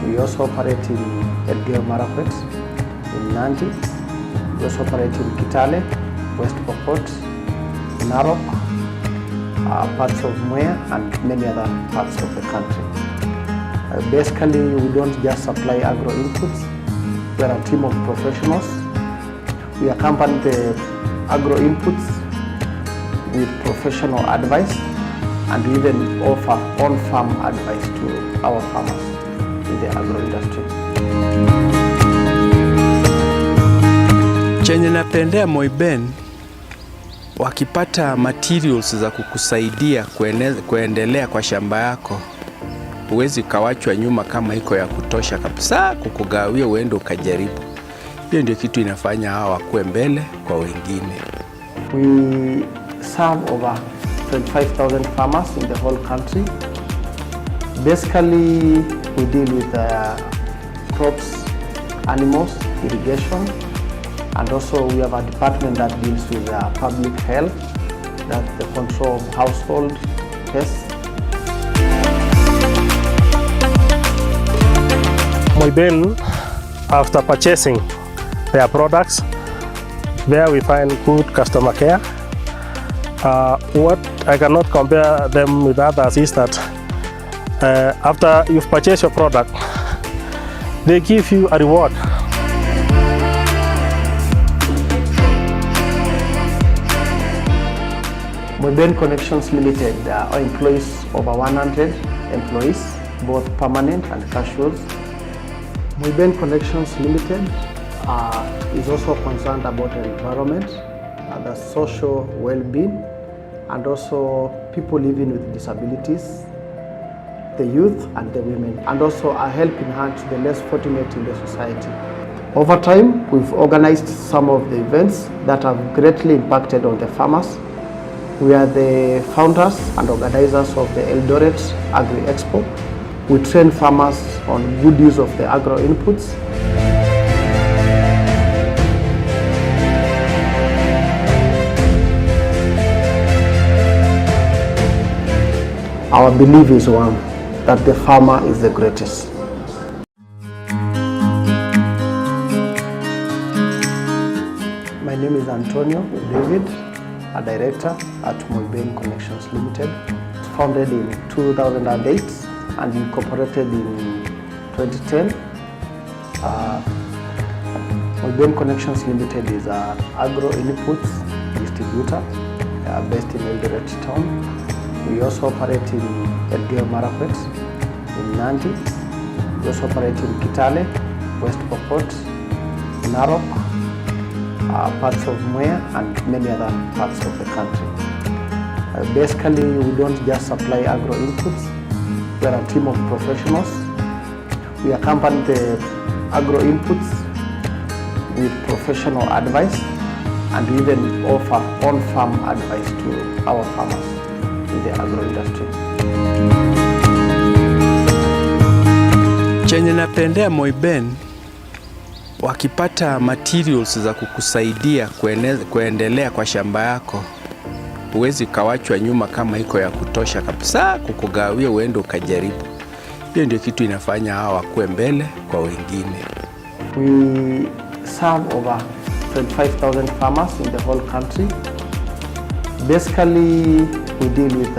[SPEAKER 3] We also operate in Elgeyo Marakwet, in Nandi. We also operate in Kitale, West Pokot, Narok, parts of Mwea, and many other parts of the country. Basically, we don't just supply agro inputs. We are a team of professionals. We accompany the agro inputs with professional advice, and we even offer on-farm advice to our farmers in the agro industry.
[SPEAKER 4] Chenye napendea Moiben, wakipata materials za kukusaidia kuendelea kwa shamba yako, huwezi ukawachwa nyuma kama iko ya kutosha kabisa kukugawia uende ukajaribu. Hiyo ndio kitu inafanya hawa wakuwe mbele kwa wengine.
[SPEAKER 3] We serve over 25,000 farmers in the whole country. Basically, we deal with crops, animals, irrigation, and also we have a department that deals with public health, that's the control of household pests.
[SPEAKER 5] Moiben, after purchasing their products, there we find good customer care. What I cannot compare them with others is that after you've purchased your product, they give you a reward.
[SPEAKER 3] Moiben Connections Limited employs over 100 employees, both permanent and casuals. Moiben Connections Limited is also concerned about the environment, the social well-being, and also people living with disabilities, the youth and the women, and also a helping hand to the less fortunate in the society. Over time, we've organized some of the events that have greatly impacted on the farmers. We are the founders and organizers of the Eldoret Agri Expo. We train farmers on good use of the agro inputs. Our belief is one, that the farmer is the greatest. name is Antonio David, a director at Moiben Connections Limited. It's founded in 2008 and incorporated in 2010. Moiben Connections Limited is an agro inputs distributor based in Eldoret town. We also operate in Elgeyo Marakwet, in Nandi. We also operate in Kitale, West Pokot, Narok, parts of Mwea, and many other parts of the country. Basically, we don't just supply agro inputs. We are a team of professionals. We accompany the agro inputs with professional advice, and we even offer on-farm advice to our farmers in the agro industry.
[SPEAKER 4] Chenye napendea Moiben, wakipata materials za kukusaidia kuendelea kwa shamba yako, huwezi ukawachwa nyuma kama iko ya kutosha kabisa kukugawia uende ukajaribu. Hiyo ndio kitu inafanya hawa wakuwe mbele kwa wengine.
[SPEAKER 3] We serve over 25,000 farmers in the whole country. Basically, we deal with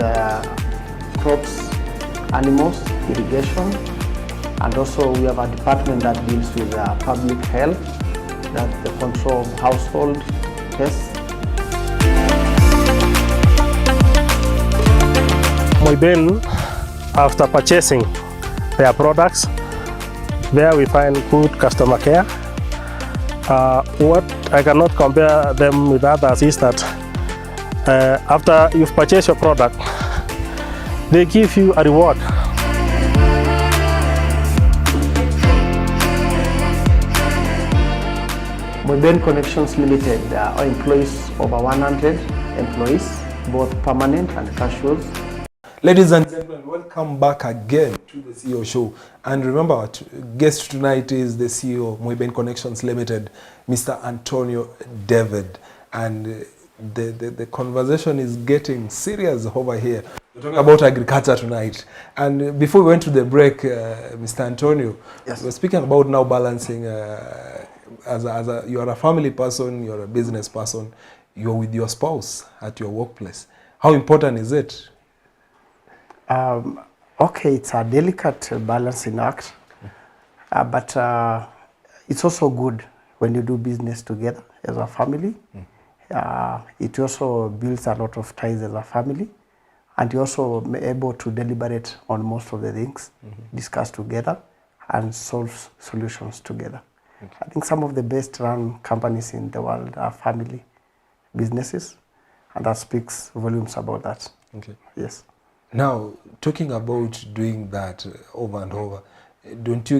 [SPEAKER 3] crops, animals, irrigation, and also we have a department that deals with public health, that's the control of household pests.
[SPEAKER 5] Moiben, after purchasing their products, there we find good customer care. What I cannot compare them with others is that after you've purchased your product, they give you a reward.
[SPEAKER 3] Moiben Connections Limited employs over 100 employees, both permanent and casuals.
[SPEAKER 2] Ladies and gentlemen, welcome back again to the CEO show. And remember, our guest tonight is the CEO of Moiben Connections Limited, Mr. Antonio David. And the conversation is getting serious over here. We're talking about agriculture tonight. And before we went to the break, Mr. Antonio,
[SPEAKER 3] yes,
[SPEAKER 2] we're speaking about now balancing, you are a family person, you're a business person, you're with your spouse at your workplace. How important is it?
[SPEAKER 3] Okay, it's a delicate balancing act, but it's also good when you do business together as a family. It also builds a lot of ties as a family, and you're also able to deliberate on most of the things, discuss together, and solve solutions together. Okay. I think some of the best run companies in the world are family businesses, and that speaks volumes about that.
[SPEAKER 2] Okay.
[SPEAKER 3] Yes.
[SPEAKER 2] Now, talking about doing that over and over, don't you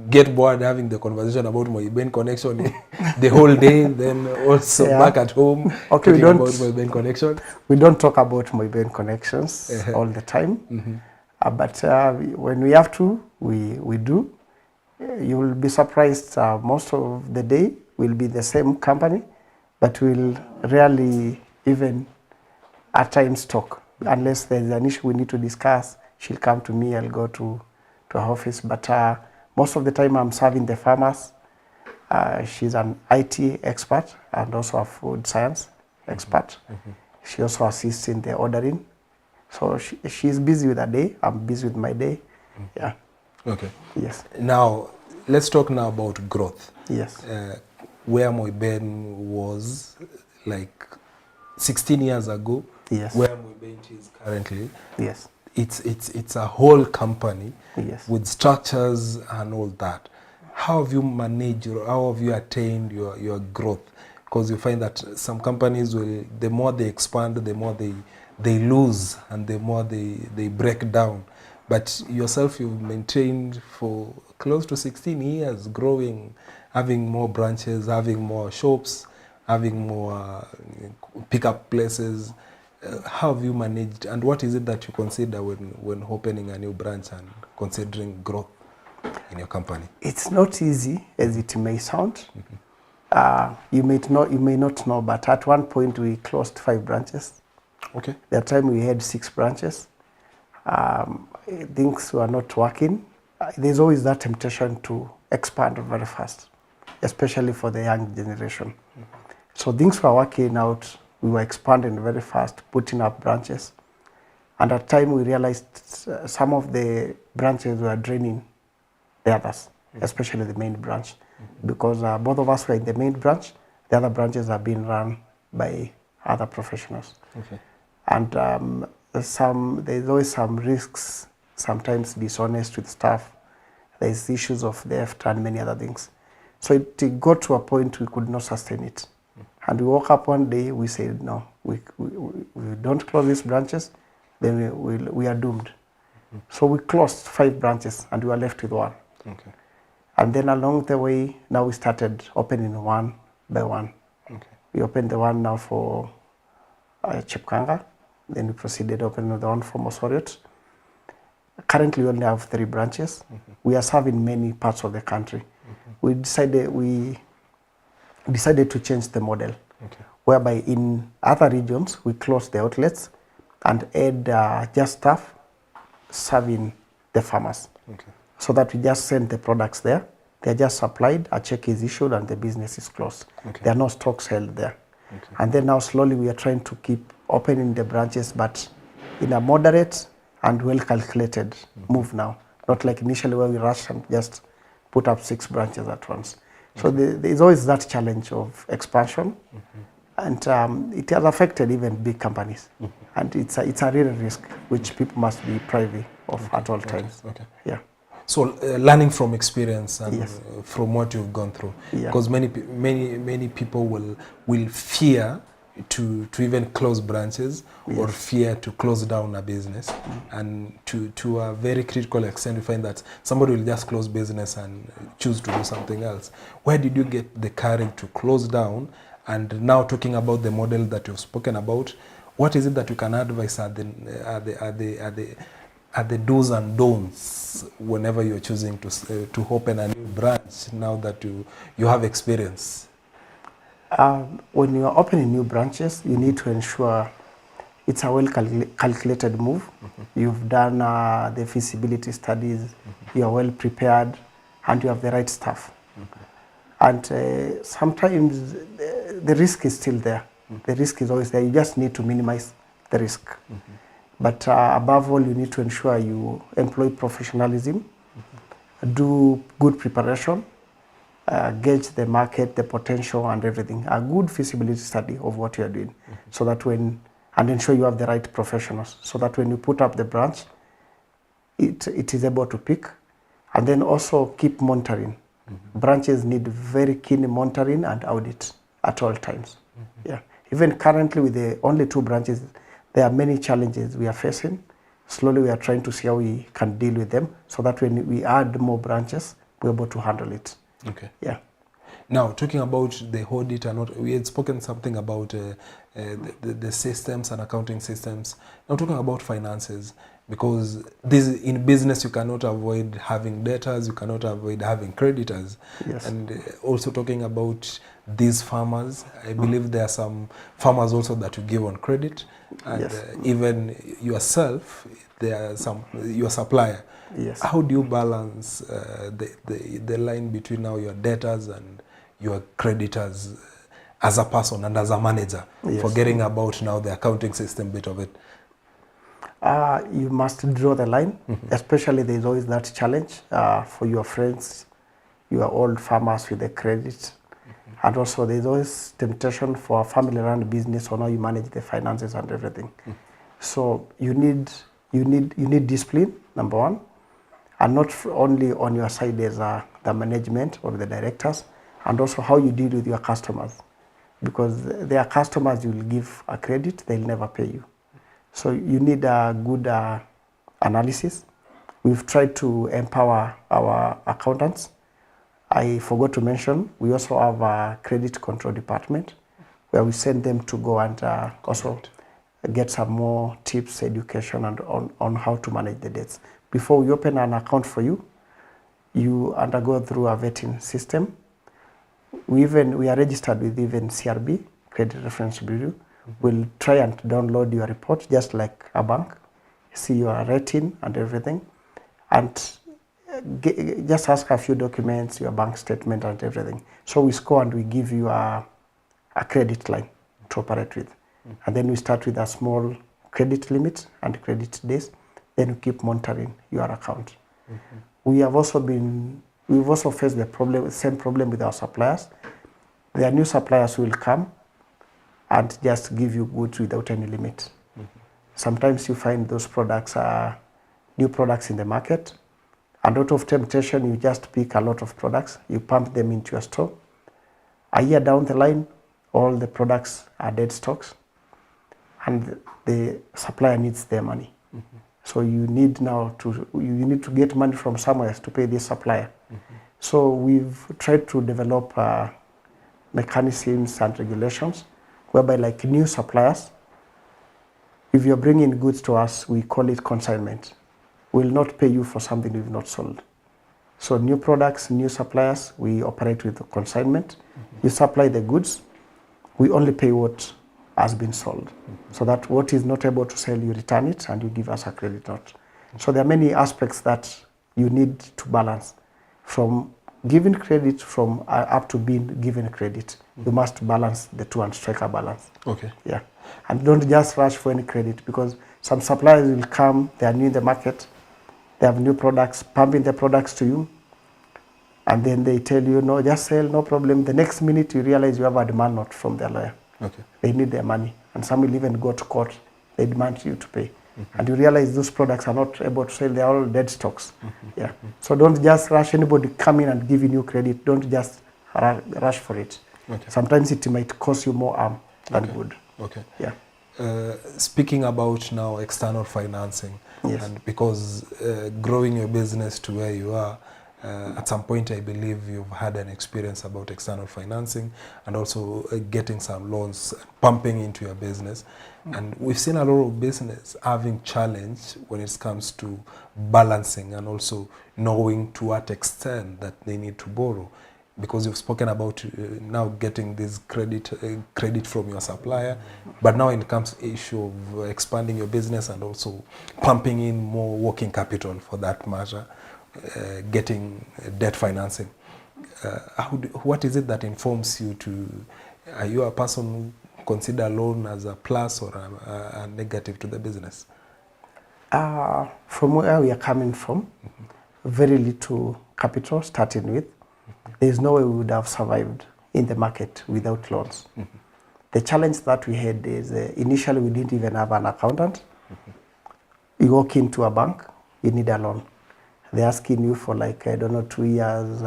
[SPEAKER 2] get bored having the conversation about Moiben Connection the whole day, then also back at home,
[SPEAKER 3] okay,
[SPEAKER 2] talking about Moiben Connection?
[SPEAKER 3] We don't talk about Moiben Connections all the time, but when we have to, we do. You will be surprised, most of the day will be the same company, but we'll rarely even at times talk. Unless there's an issue we need to discuss, she'll come to me, I'll go to her office. But most of the time I'm serving the farmers. She's an IT expert and also a food science expert. She also assists in the ordering. So she's busy with her day, I'm busy with my day. Yeah.
[SPEAKER 2] Okay.
[SPEAKER 3] Yes.
[SPEAKER 2] Now, let's talk now about growth.
[SPEAKER 3] Yes.
[SPEAKER 2] Where Moiben was like 16 years ago,
[SPEAKER 3] yes,
[SPEAKER 2] where Muben is currently,
[SPEAKER 3] yes,
[SPEAKER 2] it's a whole company,
[SPEAKER 3] yes,
[SPEAKER 2] with structures and all that. How have you managed, or how have you attained your growth? Because you find that some companies will, the more they expand, the more they lose, and the more they break down. But yourself, you've maintained for close to 16 years, growing, having more branches, having more shops, having more pickup places. How have you managed, and what is it that you consider when opening a new branch and considering growth in your company?
[SPEAKER 3] It's not easy as it may sound. You may not know, but at one point we closed 5 branches.
[SPEAKER 2] Okay.
[SPEAKER 3] That time we had 6 branches. Things were not working. There's always that temptation to expand very fast, especially for the young generation. So things were working out. We were expanding very fast, putting up branches. And at time we realized some of the branches were draining the others, especially the main branch, because both of us were in the main branch. The other branches are being run by other professionals.
[SPEAKER 2] Okay.
[SPEAKER 3] And there's always some risks, sometimes dishonest with staff. There's issues of theft and many other things. So it got to a point we could not sustain it. And we woke up one day, we said, no, we don't close these branches, then we are doomed. So we closed 5 branches and we were left with 1.
[SPEAKER 2] Okay.
[SPEAKER 3] And then along the way, now we started opening one by one.
[SPEAKER 2] Okay.
[SPEAKER 3] We opened the one now for Chepkanga, then we proceeded opening the one for Mosoriot. Currently, we only have 3 branches. We are serving many parts of the country. We decided to change the model, whereby in other regions we close the outlets and add just staff serving the farmers, so that we just send the products there. They are just supplied, a check is issued, and the business is closed. There are no stocks held there. And then now slowly we are trying to keep opening the branches, but in a moderate and well calculated move now, not like initially where we rushed and just put up 6 branches at once. So there's always that challenge of expansion, and it has affected even big companies, and it's a real risk which people must be privy of at all times. Yeah.
[SPEAKER 2] So learning from experience and
[SPEAKER 3] Yes.
[SPEAKER 2] from what you've gone through,
[SPEAKER 3] Yeah.
[SPEAKER 2] because many people will fear to even close branches or fear to close down a business, and to a very critical extent we find that somebody will just close business and choose to do something else. Where did you get the courage to close down? And now talking about the model that you've spoken about, what is it that you can advise are the do's and don'ts whenever you're choosing to open a new branch now that you have experience?
[SPEAKER 3] When you are opening new branches, you need to ensure it's a well calculated move. You've done the feasibility studies, you are well prepared, and you have the right staff. And sometimes the risk is still there. The risk is always there. You just need to minimize the risk. But above all, you need to ensure you employ professionalism, do good preparation, gauge the market, the potential and everything. A good feasibility study of what you are doing, so that and ensure you have the right professionals, so that when you put up the branch, it is able to pick. And then also keep monitoring. Branches need very keen monitoring and audit at all times. Yeah. Even currently with the only 2 branches, there are many challenges we are facing. Slowly we are trying to see how we can deal with them, so that when we add more branches, we're able to handle it.
[SPEAKER 2] Okay.
[SPEAKER 3] Yeah.
[SPEAKER 2] Now, talking about the audit, we had spoken something about the systems and accounting systems. Now, talking about finances, because in business you cannot avoid having debtors, you cannot avoid having creditors.
[SPEAKER 3] Yes.
[SPEAKER 2] And also talking about these farmers, I believe there are some farmers also that you give on credit, and
[SPEAKER 3] Yes.
[SPEAKER 2] Even yourself, your supplier.
[SPEAKER 3] Yes.
[SPEAKER 2] How do you balance the line between now your debtors and your creditors as a person and as a manager,
[SPEAKER 3] Yes.
[SPEAKER 2] forgetting about now the accounting system bit of it?
[SPEAKER 3] You must draw the line, especially there's always that challenge for your friends, your old farmers with the credit. And also there's always temptation for a family-run business on how you manage the finances and everything. So you need discipline, number one, and not only on your side as the management or the directors, and also how you deal with your customers, because there are customers you will give a credit, they'll never pay you. So you need a good analysis. We've tried to empower our accountants. I forgot to mention, we also have a credit control department where we send them to go and also get some more tips, education, and on how to manage the debts. Before we open an account for you, you undergo through a vetting system. We are registered with even CRB, Credit Reference Bureau. We'll try and download your report just like a bank, see your rating and everything, and just ask a few documents, your bank statement and everything. So we score and we give you a a credit line to operate with. And then we start with a small credit limit and credit days. Then we keep monitoring your account. We've also faced the same problem with our suppliers. Their new suppliers will come and just give you goods without any limit. Sometimes you find those products are new products in the market, and out of temptation, you just pick a lot of products, you pump them into your store. A year down the line, all the products are dead stocks, and the supplier needs their money. So you need to get money from somewhere to pay this supplier. So we've tried to develop mechanisms and regulations whereby, like new suppliers, if you're bringing goods to us, we call it consignment. We'll not pay you for something we've not sold. So new products, new suppliers, we operate with consignment. You supply the goods, we only pay what has been sold. So that what is not able to sell, you return it and you give us a credit note. So there are many aspects that you need to balance, from giving credit from up to being given credit. You must balance the two and strike a balance.
[SPEAKER 2] Okay.
[SPEAKER 3] Yeah. And don't just rush for any credit, because some suppliers will come, they are new in the market, they have new products, pumping the products to you, and then they tell you, no, just sell, no problem. The next minute you realize you have a demand note from their lawyer.
[SPEAKER 2] Okay.
[SPEAKER 3] They need their money, and some will even go to court. They demand you to pay. And you realize those products are not able to sell, they are all dead stocks. Yeah. So don't just rush anybody coming and giving you credit. Don't just rush for it.
[SPEAKER 2] Okay.
[SPEAKER 3] Sometimes it might cost you more harm than good.
[SPEAKER 2] Okay.
[SPEAKER 3] Yeah.
[SPEAKER 2] Speaking about now external financing,
[SPEAKER 3] Yes.
[SPEAKER 2] and because growing your business to where you are, at some point I believe you've had an experience about external financing and also getting some loans, pumping into your business. And we've seen a lot of business having challenge when it comes to balancing and also knowing to what extent that they need to borrow. Because you've spoken about now getting this credit from your supplier, but now it comes issue of expanding your business and also pumping in more working capital for that matter, getting debt financing. What is it that informs you to? Are you a person who consider loan as a plus or a negative to the business?
[SPEAKER 3] From where we are coming from, very little capital starting with. There is no way we would have survived in the market without loans. The challenge that we had is initially we didn't even have an accountant. You walk into a bank, you need a loan. They're asking you for 2 years,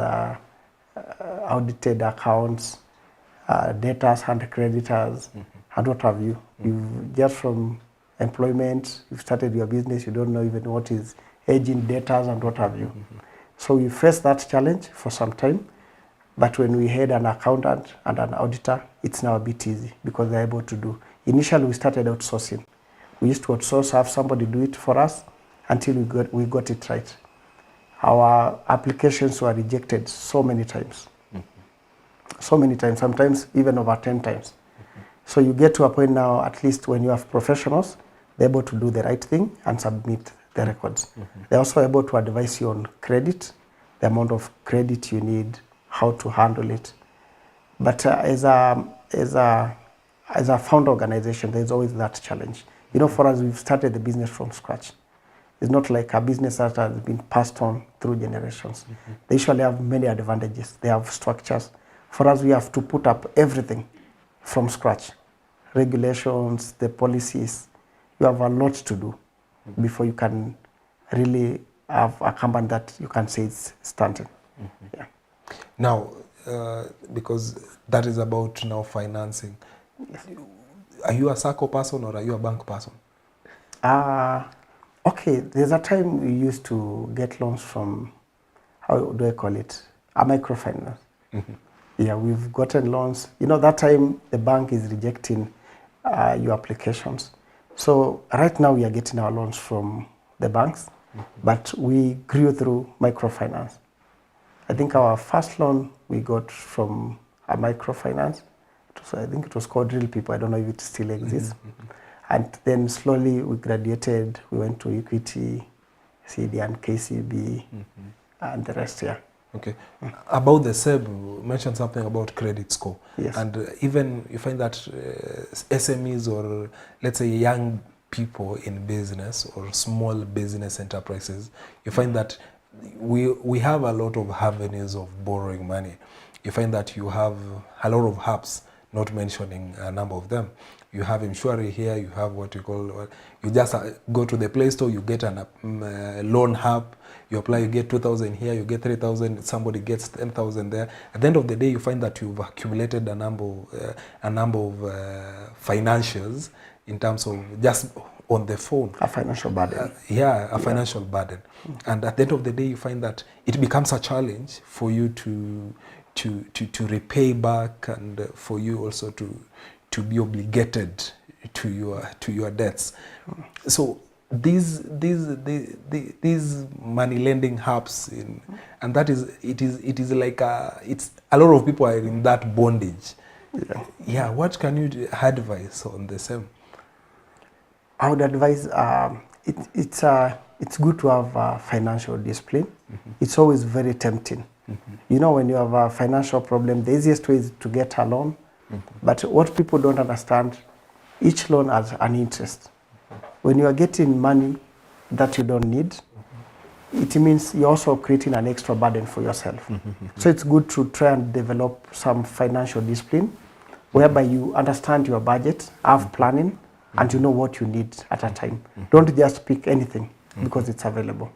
[SPEAKER 3] audited accounts, debtors and creditors, and what have you. You've just from employment, you've started your business, you don't know even what is aging debtors and what have you. So we faced that challenge for some time, but when we had an accountant and an auditor, it's now a bit easy because they're able to do. Initially, we started outsourcing. We used to outsource, have somebody do it for us until we got it right. Our applications were rejected so many times. So many times, sometimes even over 10 times. So you get to a point now, at least when you have professionals, they're able to do the right thing and submit the records. They're also able to advise you on credit, the amount of credit you need, how to handle it. But as a founder organization, there's always that challenge. You know, for us, we've started the business from scratch. It's not like a business that has been passed on through generations. They usually have many advantages. They have structures. For us, we have to put up everything from scratch. Regulations, the policies. You have a lot to do before you can really have a company that you can say it's standing. Yeah.
[SPEAKER 2] Now, because that is about now financing.
[SPEAKER 3] Yes.
[SPEAKER 2] Are you a SACCO person or are you a bank person?
[SPEAKER 3] Okay, there's a time we used to get loans from, how do I call it, a microfinance. Yeah, we've gotten loans. You know, that time the bank is rejecting your applications. So right now we are getting our loans from the banks, but we grew through microfinance. I think our first loan we got from a microfinance. I think it was called Real People. I don't know if it still exists. And then slowly we graduated. We went to Equity, CD and KCB, and the rest here.
[SPEAKER 2] Okay. About the SEB, you mentioned something about credit score.
[SPEAKER 3] Yes.
[SPEAKER 2] And even you find that SMEs, or let's say young people in business or small business enterprises, you find that we have a lot of avenues of borrowing money. You find that you have a lot of hubs, not mentioning a number of them. You have Mshwari here, you have what you call, you just go to the Play Store, you get a loan hub, you apply, you get 2,000 here, you get 3,000, somebody gets 10,000 there. At the end of the day, you find that you've accumulated a number of financials in terms of just on the phone.
[SPEAKER 3] A financial burden.
[SPEAKER 2] Financial burden. And at the end of the day, you find that it becomes a challenge for you to repay back, and for you also to be obligated to your debts. So these money lending hubs, and that is it is like it's a lot of people are in that bondage. Yeah. What can you advise on the same?
[SPEAKER 3] I would advise it's good to have financial discipline. It's always very tempting. You know, when you have a financial problem, the easiest way is to get a loan. But what people don't understand, each loan has an interest. When you are getting money that you don't need, it means you're also creating an extra burden for yourself. So it's good to try and develop some financial discipline, whereby you understand your budget, have planning, and you know what you need at a time. Don't just pick anything because it's available.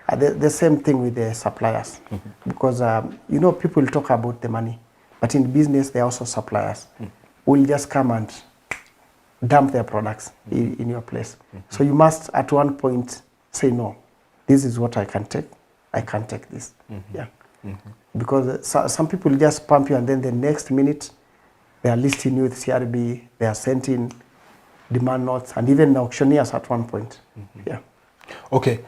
[SPEAKER 3] The same thing with the suppliers, because you know, people talk about the money, but in business they're also suppliers. Will just come and dump their products in your place. So you must at one point say, no, this is what I can take. I can't take this. Because some people just pump you, and then the next minute they are listing you with CRB, they are sending demand notes, and even auctioneers at one point.
[SPEAKER 2] Okay.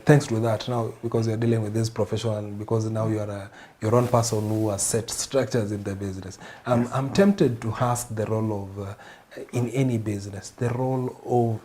[SPEAKER 2] Thanks to that, now because you're dealing with this professional, because now you're your own person who has set structures in the business. I'm tempted to ask the role of in any business, the role of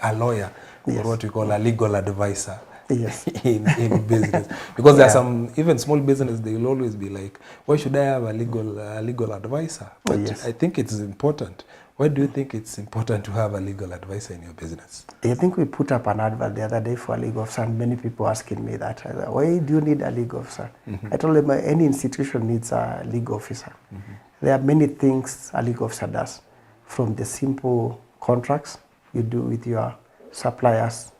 [SPEAKER 2] a lawyer, or what we call a legal advisor. In business, because there are some even small business, they will always be like, why should I have a legal advisor? But I think it's important. Why do you think it's important to have a legal advisor in your business?
[SPEAKER 3] I think we put up an advert the other day for a legal officer, and many people asking me that, why do you need a legal officer? I told them any institution needs a legal officer. There are many things a legal officer does, from the simple contracts you do with your suppliers,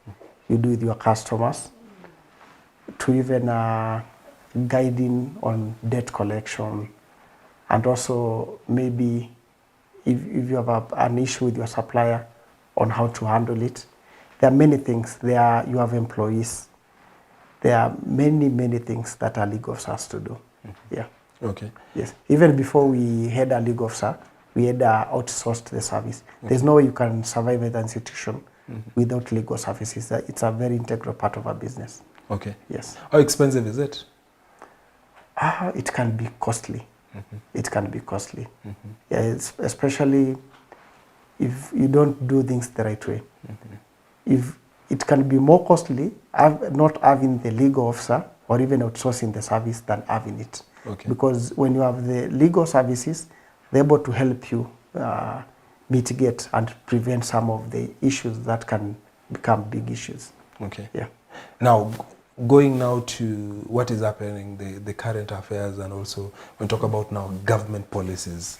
[SPEAKER 3] you do with your customers, to even guiding on debt collection, and also maybe if you have an issue with your supplier, on how to handle it. There are many things. You have employees. There are many things that a legal officer has to do.
[SPEAKER 2] Okay.
[SPEAKER 3] Yes. Even before we had a legal officer, we had outsourced the service. There's no way you can survive as an institution without legal services. It's a very integral part of our business.
[SPEAKER 2] Okay.
[SPEAKER 3] Yes.
[SPEAKER 2] How expensive is it?
[SPEAKER 3] It can be costly. It can be costly. Especially if you don't do things the right way. If it can be more costly not having the legal officer or even outsourcing the service than having it. Because when you have the legal services, they're able to help you mitigate and prevent some of the issues that can become big issues.
[SPEAKER 2] Now, going now to what is happening, the current affairs, and also when we talk about now government policies.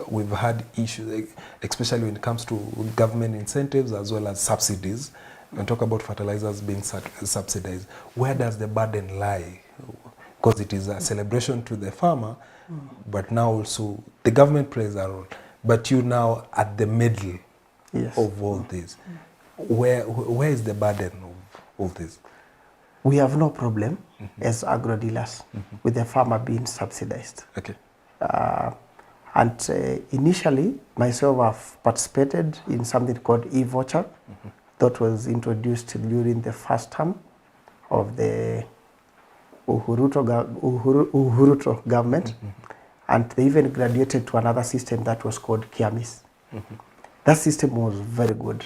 [SPEAKER 2] We've had issues, especially when it comes to government incentives as well as subsidies. When we talk about fertilizers being subsidized, where does the burden lie? Because it is a celebration to the farmer, but now also the government plays a role. But you now at the middle of all this. Where is the burden of all this?
[SPEAKER 3] We have no problem as agro dealers with the farmer being subsidized. And initially, myself, I've participated in something called e-voucher that was introduced during the first term of the Uhuruto government. And they even graduated to another system that was called Kiamis. That system was very good.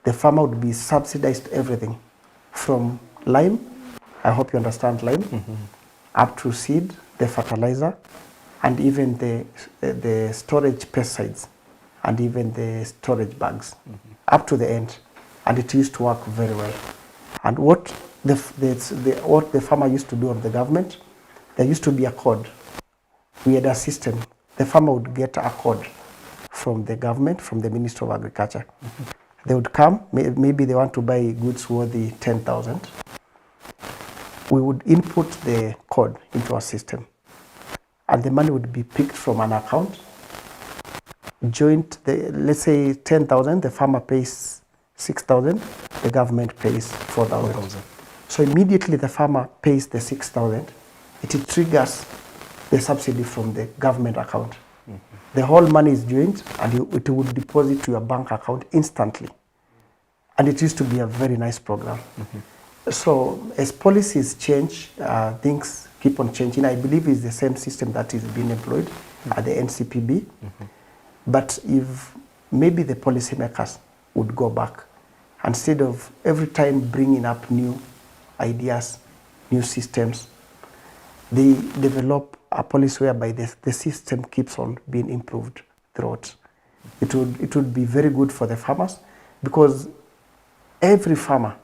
[SPEAKER 3] The farmer would be subsidized everything from lime I hope you understand lime, up to seed, the fertilizer, and even the storage pesticides, and even the storage bags, up to the end. And it used to work very well. And what what the farmer used to do on the government, there used to be a code. We had a system. The farmer would get a code from the government, from the Ministry of Agriculture. They would come, maybe they want to buy goods worthy 10,000. We would input the code into our system, and the money would be picked from an account. Let's say 10,000, the farmer pays 6,000, the government pays 4,000. So immediately the farmer pays the 6,000, it triggers the subsidy from the government account. The whole money is joined, and it would deposit to your bank account instantly. And it used to be a very nice program. So as policies change, things keep on changing. I believe it's the same system that is being employed at the NCPB. But if maybe the policymakers would go back, instead of every time bringing up new ideas, new systems, they develop a policy whereby the system keeps on being improved throughout. It would be very good for the farmers, because every farmer,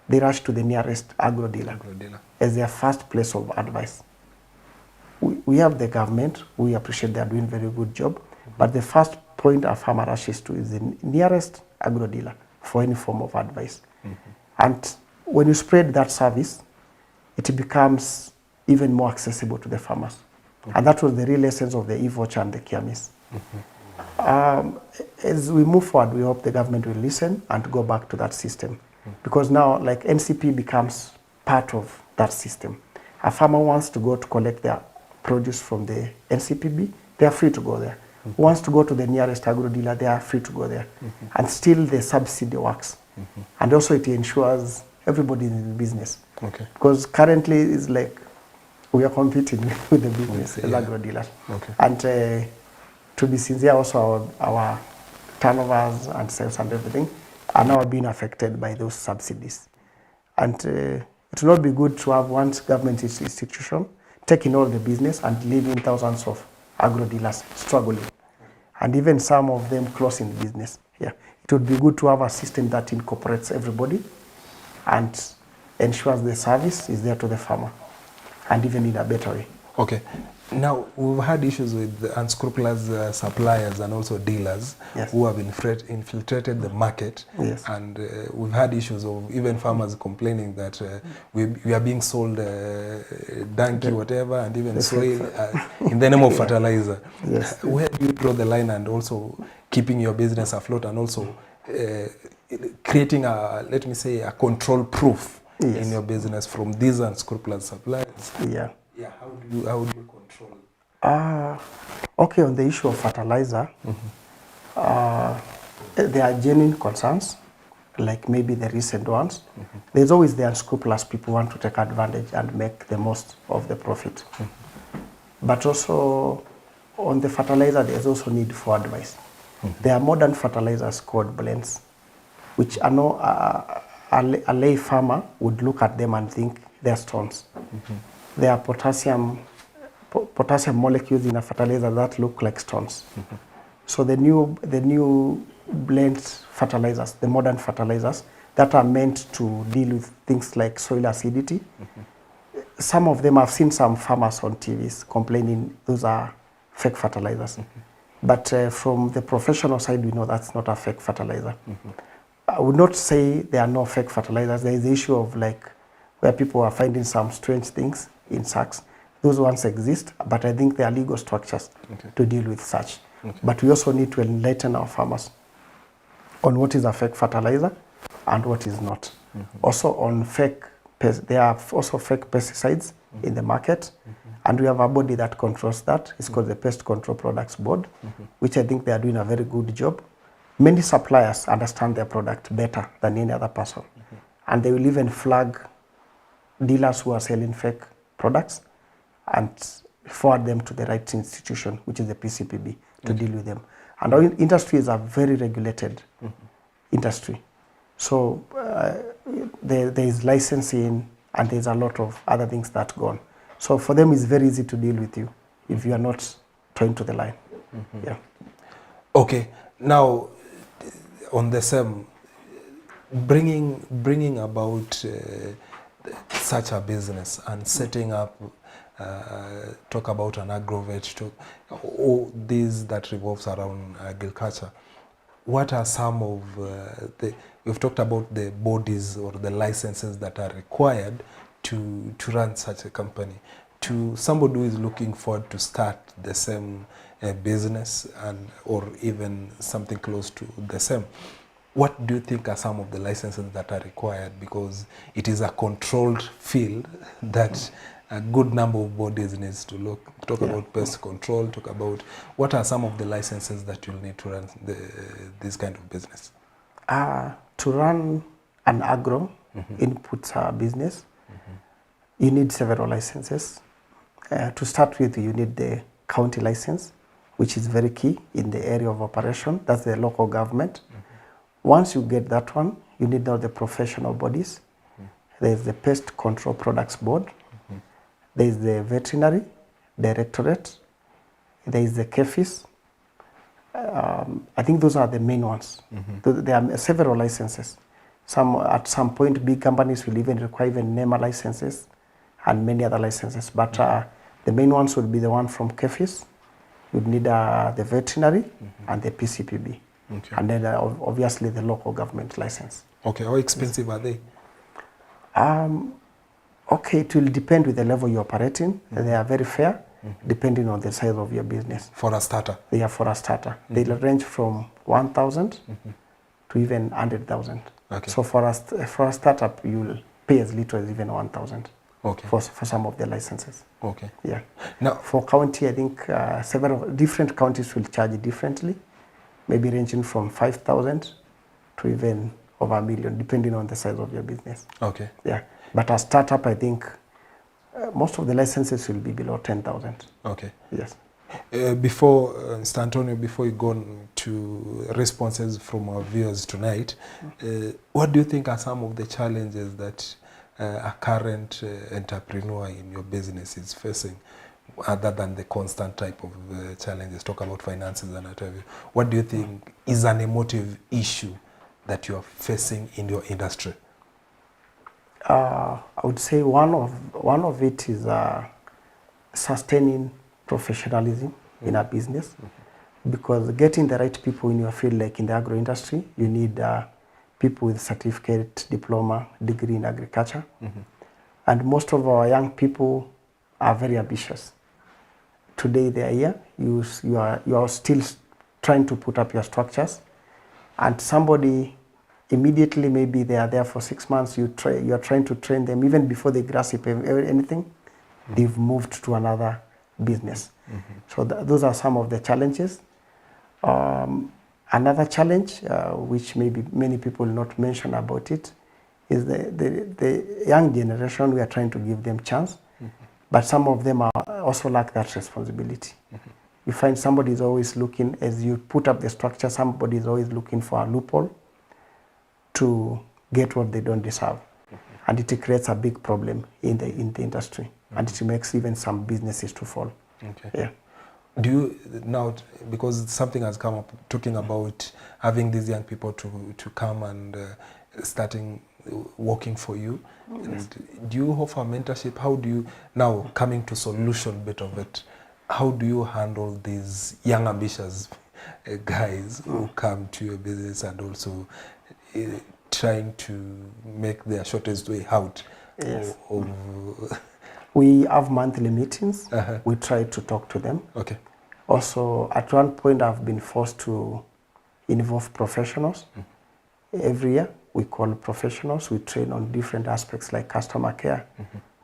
[SPEAKER 3] they rush to the nearest agro dealer as their first place of advice. We have the government, we appreciate they are doing a very good job, but the first point a farmer rushes to is the nearest agro dealer for any form of advice. And when you spread that service, it becomes even more accessible to the farmers. And that was the real essence of the e-voucher and the Kiamis. As we move forward, we hope the government will listen and go back to that system. Because now, like, NCP becomes part of that system. A farmer wants to go to collect their produce from the NCPB, they are free to go there. Who wants to go to the nearest agro dealer, they are free to go there. And still the subsidy works. And also it ensures everybody is in business. Because currently it's like we are competing with the business, the agro dealers. And to be sincere, also our turnovers and sales and everything are now being affected by those subsidies. And it will not be good to have one government institution taking all the business and leaving thousands of agro dealers struggling, and even some of them closing the business. Yeah, it would be good to have a system that incorporates everybody and ensures the service is there to the farmer, and even in a better way.
[SPEAKER 2] Okay. Now, we've had issues with the unscrupulous suppliers and also dealers who have infiltrated the market. And we've had issues of even farmers complaining that we are being sold donkey, whatever, and even soil in the name of fertilizer. Where do you draw the line, and also keeping your business afloat, and also creating a, let me say, a control proof in your business from these unscrupulous suppliers? How do you control?
[SPEAKER 3] Okay, on the issue of fertilizer, there are genuine concerns, like maybe the recent ones. There's always the unscrupulous people who want to take advantage and make the most of the profit. But also on the fertilizer, there's also need for advice. There are modern fertilizers called blends, which I know a lay farmer would look at them and think they're stones. There are potassium molecules in a fertilizer that look like stones. So the new blend fertilizers, the modern fertilizers that are meant to deal with things like soil acidity. Some of them, I've seen some farmers on TVs complaining those are fake fertilizers. But from the professional side, we know that's not a fake fertilizer. I would not say there are no fake fertilizers. There is the issue of like where people are finding some strange things in sacks. Those ones exist, but I think there are legal structures to deal with such. But we also need to enlighten our farmers on what is a fake fertilizer and what is not. Also on there are also fake pesticides in the market, and we have a body that controls that. It's called the Pest Control Products Board, which I think they are doing a very good job. Many suppliers understand their product better than any other person, and they will even flag dealers who are selling fake products and forward them to the right institution, which is the PCPB, to deal with them. And our industry is a very regulated industry. So there is licensing, and there's a lot of other things that go on. So for them, it's very easy to deal with you if you are not towing to the line. Yeah.
[SPEAKER 2] Okay, now on the same, bringing about such a business and setting up, talk about an agrovet, all these that revolves around agriculture. What are some of we've talked about the bodies or the licenses that are required to run such a company. To somebody who is looking forward to start the same business and or even something close to the same, what do you think are some of the licenses that are required? Because it is a controlled field that a good number of bodies needs to talk about pest control, talk about what are some of the licenses that you'll need to run this kind of business?
[SPEAKER 3] To run an agro inputs business, you need several licenses. To start with, you need the county license, which is very key in the area of operation. That's the local government. Once you get that one, you need now the professional bodies. There's the Pest Control Products Board. There's the Veterinary Directorate. There is the KEFIS. I think those are the main ones. There are several licenses. At some point, big companies will even require even NEMA licenses and many other licenses. But the main ones would be the one from KEFIS. You'd need the veterinary and the PCPB.
[SPEAKER 2] Okay.
[SPEAKER 3] And then obviously the local government license.
[SPEAKER 2] Okay, how expensive are they?
[SPEAKER 3] Okay, it will depend with the level you operate in. They are very fair, depending on the size of your business.
[SPEAKER 2] For a starter?
[SPEAKER 3] They are for a starter. They'll range from 1,000 to even 100,000.
[SPEAKER 2] Okay.
[SPEAKER 3] So for a startup, you'll pay as little as even 1,000.
[SPEAKER 2] Okay.
[SPEAKER 3] For some of the licenses.
[SPEAKER 2] Okay.
[SPEAKER 3] Yeah.
[SPEAKER 2] Now,
[SPEAKER 3] for county, I think several different counties will charge differently, maybe ranging from 5,000 to even over $1 million, depending on the size of your business.
[SPEAKER 2] Okay.
[SPEAKER 3] Yeah. But a startup, I think most of the licenses will be below 10,000.
[SPEAKER 2] Okay.
[SPEAKER 3] Yes.
[SPEAKER 2] Before, Mr. Antonio, before you go on to responses from our viewers tonight, what do you think are some of the challenges that a current entrepreneur in your business is facing, other than the constant type of challenges? Talk about finances and what have you. What do you think is an emotive issue that you are facing in your industry?
[SPEAKER 3] I would say one of it is sustaining professionalism in a business, because getting the right people in your field, like in the agro industry, you need people with certificate, diploma, degree in agriculture. And most of our young people are very ambitious. Today they are here, you are still trying to put up your structures, and somebody immediately, maybe they are there for 6 months, you are trying to train them, even before they grasp anything, they've moved to another business. So those are some of the challenges. Another challenge, which maybe many people will not mention about it, is the young generation. We are trying to give them chance, but some of them are also lack that responsibility. You find somebody is always looking, as you put up the structure, somebody is always looking for a loophole to get what they don't deserve. And it creates a big problem in the industry, and it makes even some businesses to fall.
[SPEAKER 2] Okay.
[SPEAKER 3] Yeah.
[SPEAKER 2] Do you now, because something has come up, talking about having these young people to come and starting working for you, and do you offer mentorship? How do you, now coming to solution bit of it, how do you handle these young ambitious guys who come to your business and also trying to make their shortest way out?
[SPEAKER 3] Yes.
[SPEAKER 2] of
[SPEAKER 3] We have monthly meetings. We try to talk to them.
[SPEAKER 2] Okay.
[SPEAKER 3] Also, at one point, I've been forced to involve professionals. Every year, we call professionals. We train on different aspects like customer care.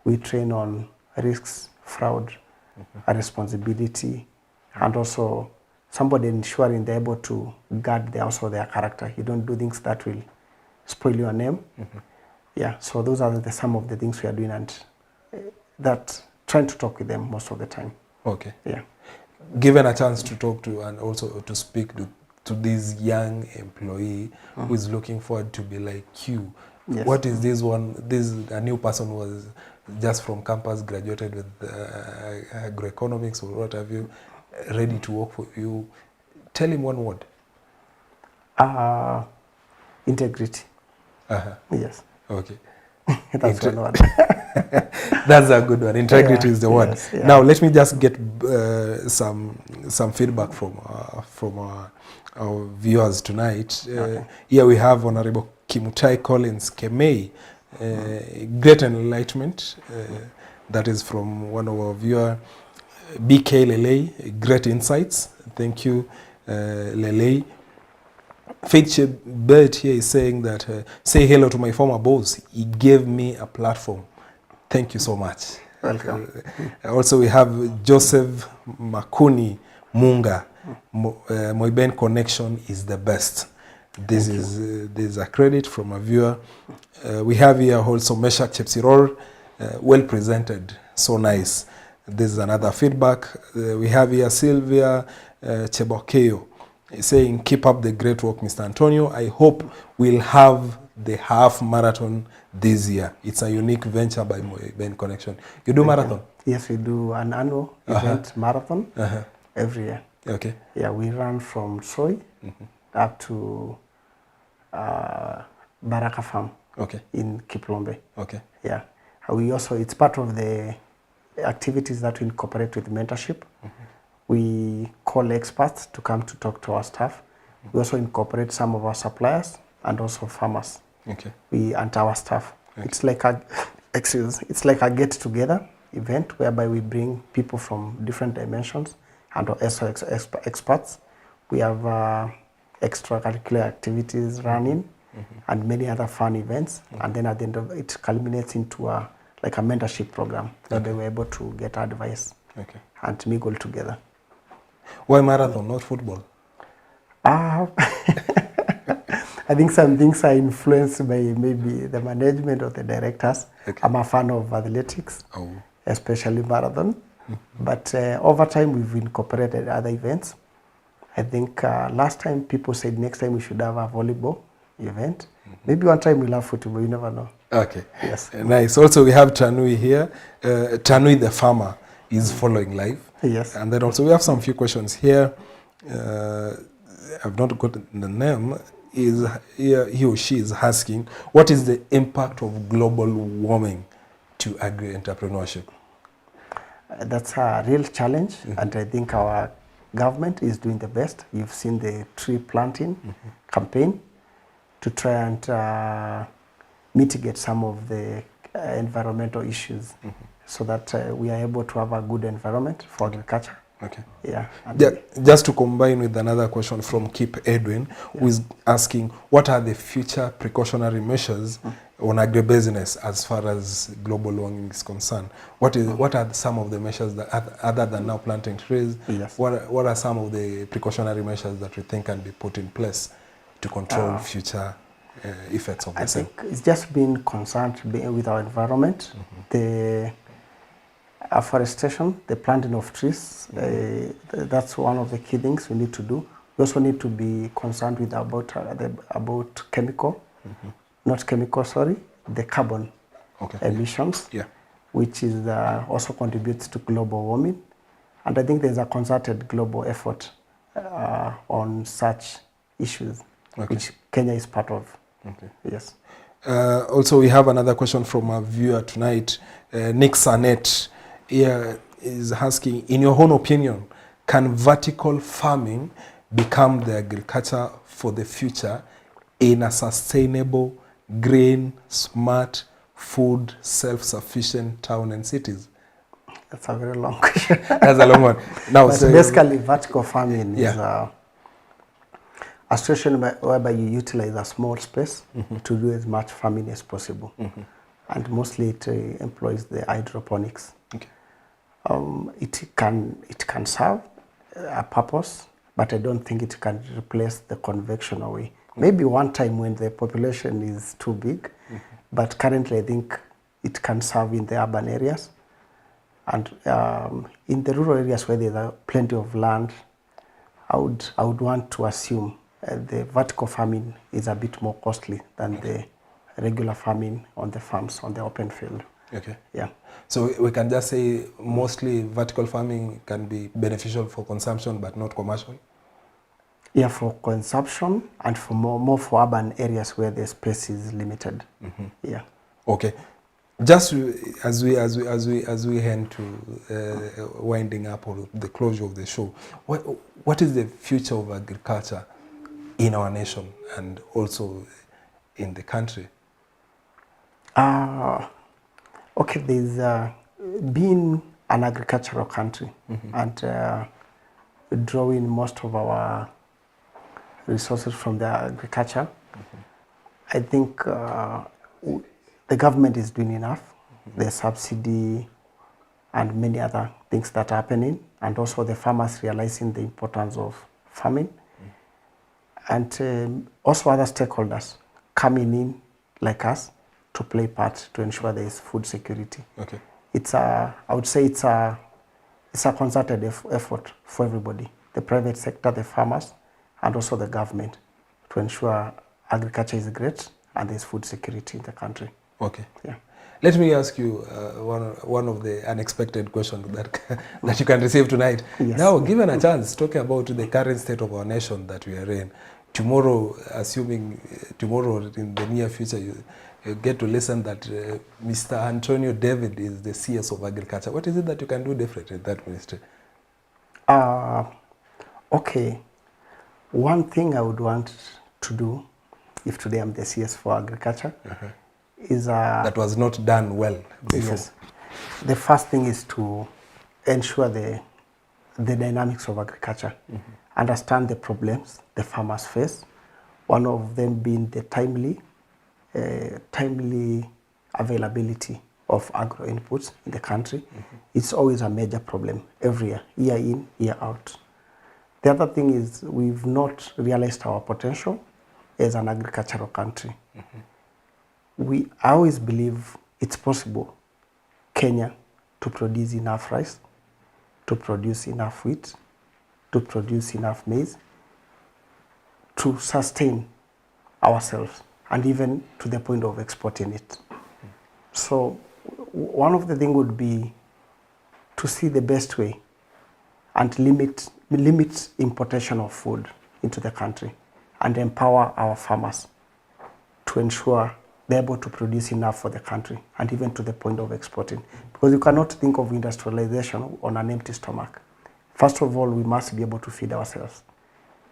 [SPEAKER 3] We train on risks, fraud, responsibility, and also somebody ensuring they're able to guard also their character. You don't do things that will spoil your name. Yeah, so those are some of the things we are doing, and that trying to talk with them most of the time.
[SPEAKER 2] Okay.
[SPEAKER 3] Yeah.
[SPEAKER 2] Given a chance to talk to and also to speak to this young employee who is looking forward to be like you,
[SPEAKER 3] Yes.
[SPEAKER 2] What is this one? This a new person was just from campus, graduated with agroeconomics or what have you, ready to work for you. Tell him one word.
[SPEAKER 3] Integrity. Yes.
[SPEAKER 2] Okay.
[SPEAKER 3] That's one word.
[SPEAKER 2] That's a good one. Integrity
[SPEAKER 3] Yeah,
[SPEAKER 2] is the word.
[SPEAKER 3] yes, yeah.
[SPEAKER 2] Now let me just get some feedback from our viewers tonight. Here we have Honorable Kimutai Collins Kemei. Great enlightenment. That is from one of our viewers. BK Lele, great insights. Thank you, Lele. Faith Bird here is saying that, say hello to my former boss. He gave me a platform. Thank you so much.
[SPEAKER 3] Welcome.
[SPEAKER 2] Also, we have Joseph Makuni Munga. Moiben connection is the best. This is a credit from a viewer. We have here also Meshach Chepsiror. Well presented. So nice. This is another feedback. We have here Sylvia Chebokeo saying, keep up the great work, Mr. Antonio. I hope we'll have the half marathon this year. It's a unique venture by Moiben Connection. You do marathon?
[SPEAKER 3] Yes, we do an annual event marathon every year.
[SPEAKER 2] Okay.
[SPEAKER 3] Yeah, we run from Soy up to Baraka Farm in Kiplombe.
[SPEAKER 2] Okay.
[SPEAKER 3] Yeah. We also, it's part of the activities that we incorporate with mentorship. We call experts to come to talk to our staff. We also incorporate some of our suppliers and also farmers.
[SPEAKER 2] Okay.
[SPEAKER 3] And our staff.
[SPEAKER 2] Okay.
[SPEAKER 3] It's like a get together event whereby we bring people from different dimensions and also experts. We have extracurricular activities running and many other fun events. And then at the end of it culminates into a mentorship program that they were able to get advice and mingle together.
[SPEAKER 2] Why marathon, not football?
[SPEAKER 3] I think some things are influenced by maybe the management or the directors. I'm a fan of athletics, especially marathon. But over time, we've incorporated other events. I think last time people said next time we should have a volleyball event. Maybe one time we'll have football, you never know.
[SPEAKER 2] Okay.
[SPEAKER 3] Yes.
[SPEAKER 2] Nice. Also, we have Tanui here. Tanui the farmer is following live.
[SPEAKER 3] Yes.
[SPEAKER 2] And then also we have some few questions here. I've not gotten the name. He or she is asking, what is the impact of global warming to agri-entrepreneurship?
[SPEAKER 3] That's a real challenge, and I think our government is doing the best. You've seen the tree planting campaign to try and mitigate some of the environmental issues so that we are able to have a good environment for agriculture.
[SPEAKER 2] Okay.
[SPEAKER 3] Yeah.
[SPEAKER 2] Just to combine with another question from Kip Edwin, who is asking, what are the future precautionary measures on agribusiness as far as global warming is concerned? What are some of the measures that, other than now planting trees, what are some of the precautionary measures that we think can be put in place to control future effects of the same?
[SPEAKER 3] I think it's just being concerned with our environment, the afforestation, the planting of trees. That's one of the key things we need to do. We also need to be concerned with about chemical, not chemical, sorry, the carbon emissions, which is also contributes to global warming. And I think there's a concerted global effort on such issues, which Kenya is part of. Yes.
[SPEAKER 2] Also, we have another question from a viewer tonight. Nick Sanet here is asking, in your own opinion, can vertical farming become the agriculture for the future in a sustainable, green, smart, food, self-sufficient town and cities?
[SPEAKER 3] That's a very long question.
[SPEAKER 2] That's a long one. Now,
[SPEAKER 3] but basically, vertical farming is a situation whereby you utilize a small space to do as much farming as possible. And mostly it employs the hydroponics. It can serve a purpose, but I don't think it can replace the conventional way. Maybe one time when the population is too big, but currently I think it can serve in the urban areas. And in the rural areas where there's plenty of land, I would want to assume the vertical farming is a bit more costly than the regular farming on the farms, on the open field.
[SPEAKER 2] Okay.
[SPEAKER 3] Yeah.
[SPEAKER 2] So we can just say mostly vertical farming can be beneficial for consumption but not commercial?
[SPEAKER 3] Yeah, for consumption and for more for urban areas where the space is limited. Yeah.
[SPEAKER 2] Okay. Just as we head to winding up or the closure of the show, what is the future of agriculture in our nation and also in the country?
[SPEAKER 3] Okay, there's being an agricultural country and drawing most of our resources from the agriculture. I think the government is doing enough. The subsidy and many other things that are happening, and also the farmers realizing the importance of farming, and also other stakeholders coming in like us to play part to ensure there is food security.
[SPEAKER 2] Okay.
[SPEAKER 3] I would say it's a concerted effort for everybody, the private sector, the farmers, and also the government, to ensure agriculture is great and there's food security in the country.
[SPEAKER 2] Okay.
[SPEAKER 3] Yeah.
[SPEAKER 2] Let me ask you one of the unexpected questions that you can receive tonight.
[SPEAKER 3] Yes.
[SPEAKER 2] Now, given a chance, talking about the current state of our nation that we are in, tomorrow, assuming tomorrow in the near future, you get to listen that Mr. Antonio David is the CS of Agriculture. What is it that you can do different in that ministry?
[SPEAKER 3] Okay. One thing I would want to do, if today I'm the CS for Agriculture, is
[SPEAKER 2] that was not done well before.
[SPEAKER 3] Yes. The first thing is to ensure the dynamics of agriculture, understand the problems the farmers face. One of them being the timely availability of agro inputs in the country. It's always a major problem every year in, year out. The other thing is we've not realized our potential as an agricultural country. I always believe it's possible Kenya to produce enough rice, to produce enough wheat, to produce enough maize, to sustain ourselves, and even to the point of exporting it. So one of the things would be to see the best way and limit importation of food into the country and empower our farmers to ensure they're able to produce enough for the country and even to the point of exporting. Because you cannot think of industrialization on an empty stomach. First of all, we must be able to feed ourselves.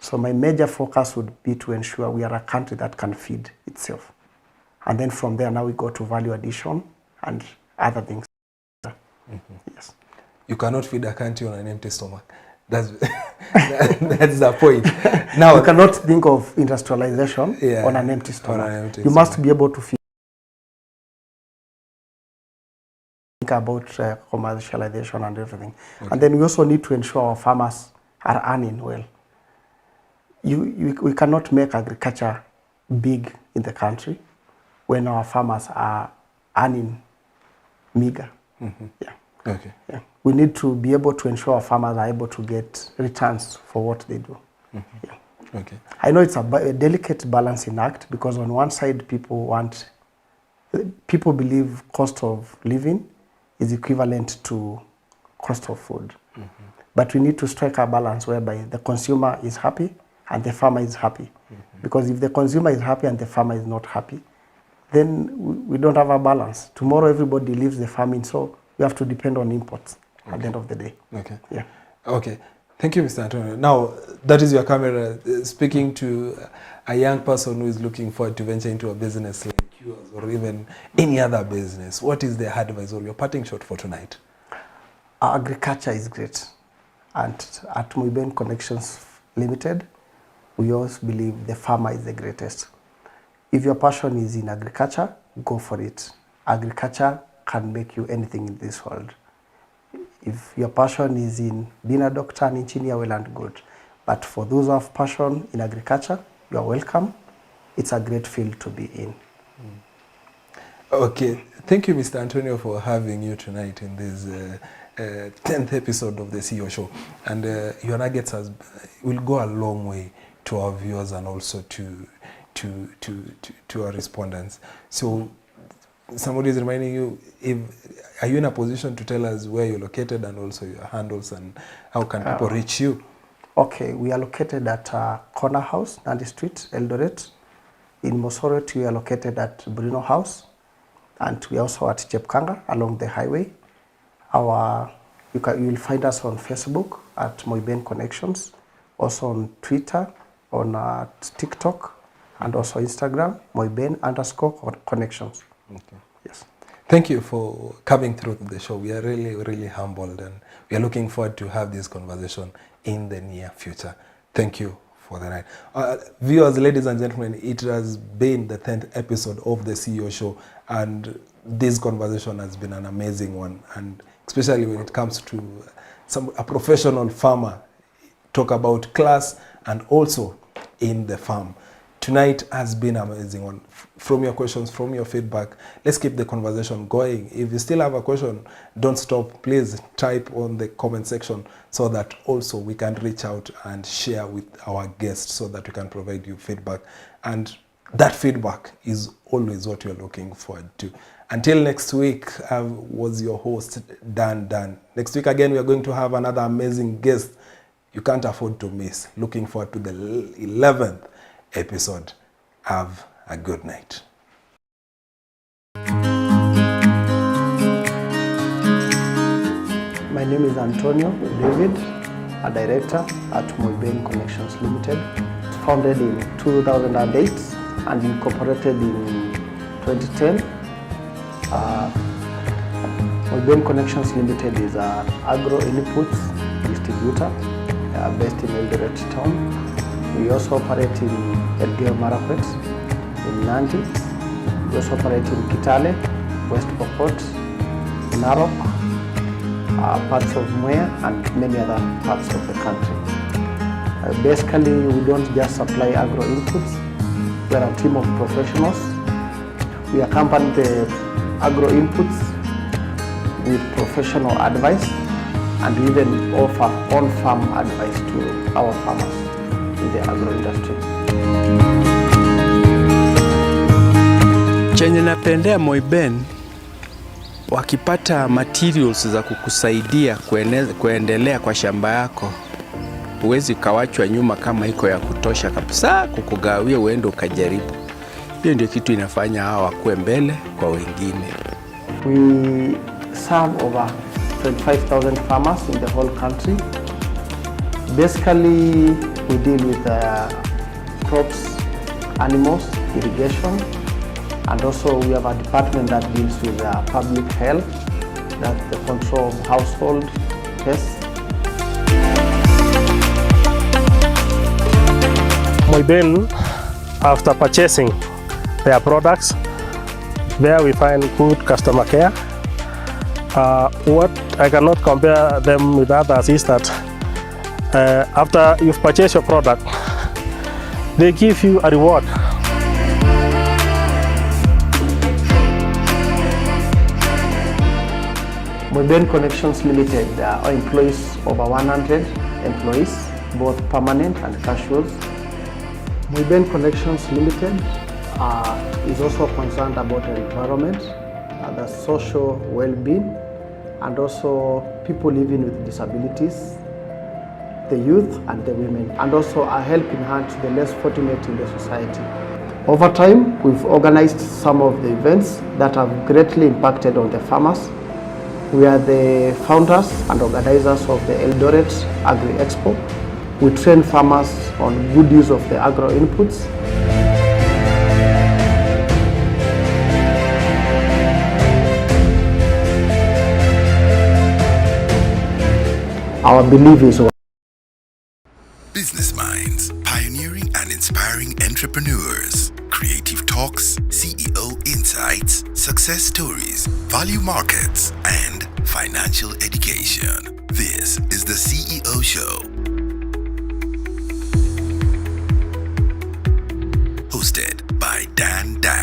[SPEAKER 3] So my major focus would be to ensure we are a country that can feed itself. And then from there, now we go to value addition and other things. Yes.
[SPEAKER 2] You cannot feed a country on an empty stomach. That's the point. Now
[SPEAKER 3] you cannot think of industrialization on an empty stomach. You must be able to think about commercialization and everything. Okay. And then we also need to ensure our farmers are earning well. We cannot make agriculture big in the country when our farmers are earning meager. Yeah.
[SPEAKER 2] Okay.
[SPEAKER 3] Yeah. We need to be able to ensure our farmers are able to get returns for what they do. Yeah.
[SPEAKER 2] Okay.
[SPEAKER 3] I know it's a delicate balancing act because on one side people believe cost of living is equivalent to cost of food. But we need to strike a balance whereby the consumer is happy and the farmer is happy. Because if the consumer is happy and the farmer is not happy, then we don't have a balance. Tomorrow everybody leaves the farming, so we have to depend on imports at the end of the day.
[SPEAKER 2] Okay.
[SPEAKER 3] Yeah.
[SPEAKER 2] Okay. Thank you, Mr. Antonio. Now, that is your camera speaking to a young person who is looking forward to venture into a business like yours or even any other business. What is the advice or your parting shot for tonight?
[SPEAKER 3] Agriculture is great. And at Muben Connections Limited, we always believe the farmer is the greatest. If your passion is in agriculture, go for it. Agriculture can make you anything in this world. If your passion is in being a doctor, an engineer, well and good. But for those who have passion in agriculture, you are welcome. It's a great field to be in.
[SPEAKER 2] Okay. Thank you, Mr. Antonio, for having you tonight in this 10th episode of the CEO Show. And your nuggets will go a long way to our viewers and also to our respondents. So somebody is reminding you, are you in a position to tell us where you're located and also your handles and how can people reach you?
[SPEAKER 3] Okay, we are located at Corner House, Nandi Street, Eldoret. In Mosoret, we are located at Bruno House, and we are also at Chepkanga along the highway. You will find us on Facebook at Moiben Connections, also on Twitter, on TikTok, and also Instagram, Moiben_connections.
[SPEAKER 2] Okay.
[SPEAKER 3] Yes.
[SPEAKER 2] Thank you for coming through the show. We are really, really humbled, and we are looking forward to have this conversation in the near future. Thank you for the night. Viewers, ladies and gentlemen, it has been the 10th episode of the CEO Show, and this conversation has been an amazing one, and especially when it comes to a professional farmer, talk about class and also in the farm. Tonight has been an amazing one. From your questions, from your feedback, let's keep the conversation going. If you still have a question, don't stop. Please type on the comment section so that also we can reach out and share with our guests so that we can provide you feedback. And that feedback is always what you're looking forward to. Until next week, I was your host, Dan. Next week again, we are going to have another amazing guest you can't afford to miss. Looking forward to the 11th episode. Have a good night.
[SPEAKER 3] My name is Antonio David, a director at Moiben Connections Limited. Founded in 2008 and incorporated in 2010. Moiben Connections Limited is an agro inputs distributor based in Eldoret town. We also operate in Elgeyo Marakwet, in Nandi. We also operate in Kitale, West Pokot, Narok, parts of Mwea, and many other parts of the country. Basically, we don't just supply agro inputs. We are a team of professionals. We accompany the agro inputs with professional advice, and we even offer on-farm advice to our farmers in the agro industry.
[SPEAKER 4] Chenye napendea Moiben, wakipata materials za kukusaidia kuendelea kwa shamba yako, huwezi ukawachwa nyuma kama iko ya kutosha kabisa kukugawia uende ukajaribu. Hiyo ndio kitu inafanya hawa wakuwe mbele kwa wengine.
[SPEAKER 3] We serve over 25,000 farmers in the whole country. Basically, we deal with crops, animals, irrigation, and also we have a department that deals with public health, that's the control of household pests.
[SPEAKER 5] Moiben, after purchasing their products, there we find good customer care. What I cannot compare them with others is that after you've purchased your product, they give you a reward.
[SPEAKER 3] Moiben Connections Limited employs over 100 employees, both permanent and casuals. Moiben Connections Limited is also concerned about the environment, the social well-being, and also people living with disabilities, the youth and the women, and also a helping hand to the less fortunate in the society. Over time, we've organized some of the events that have greatly impacted on the farmers. We are the founders and organizers of the Eldoret Agri Expo. We train farmers on good use of the agro inputs. Our belief is
[SPEAKER 1] Business Minds, pioneering and inspiring entrepreneurs. Creative talks, CEO insights, success stories, value markets, and financial education. This is the CEO Show.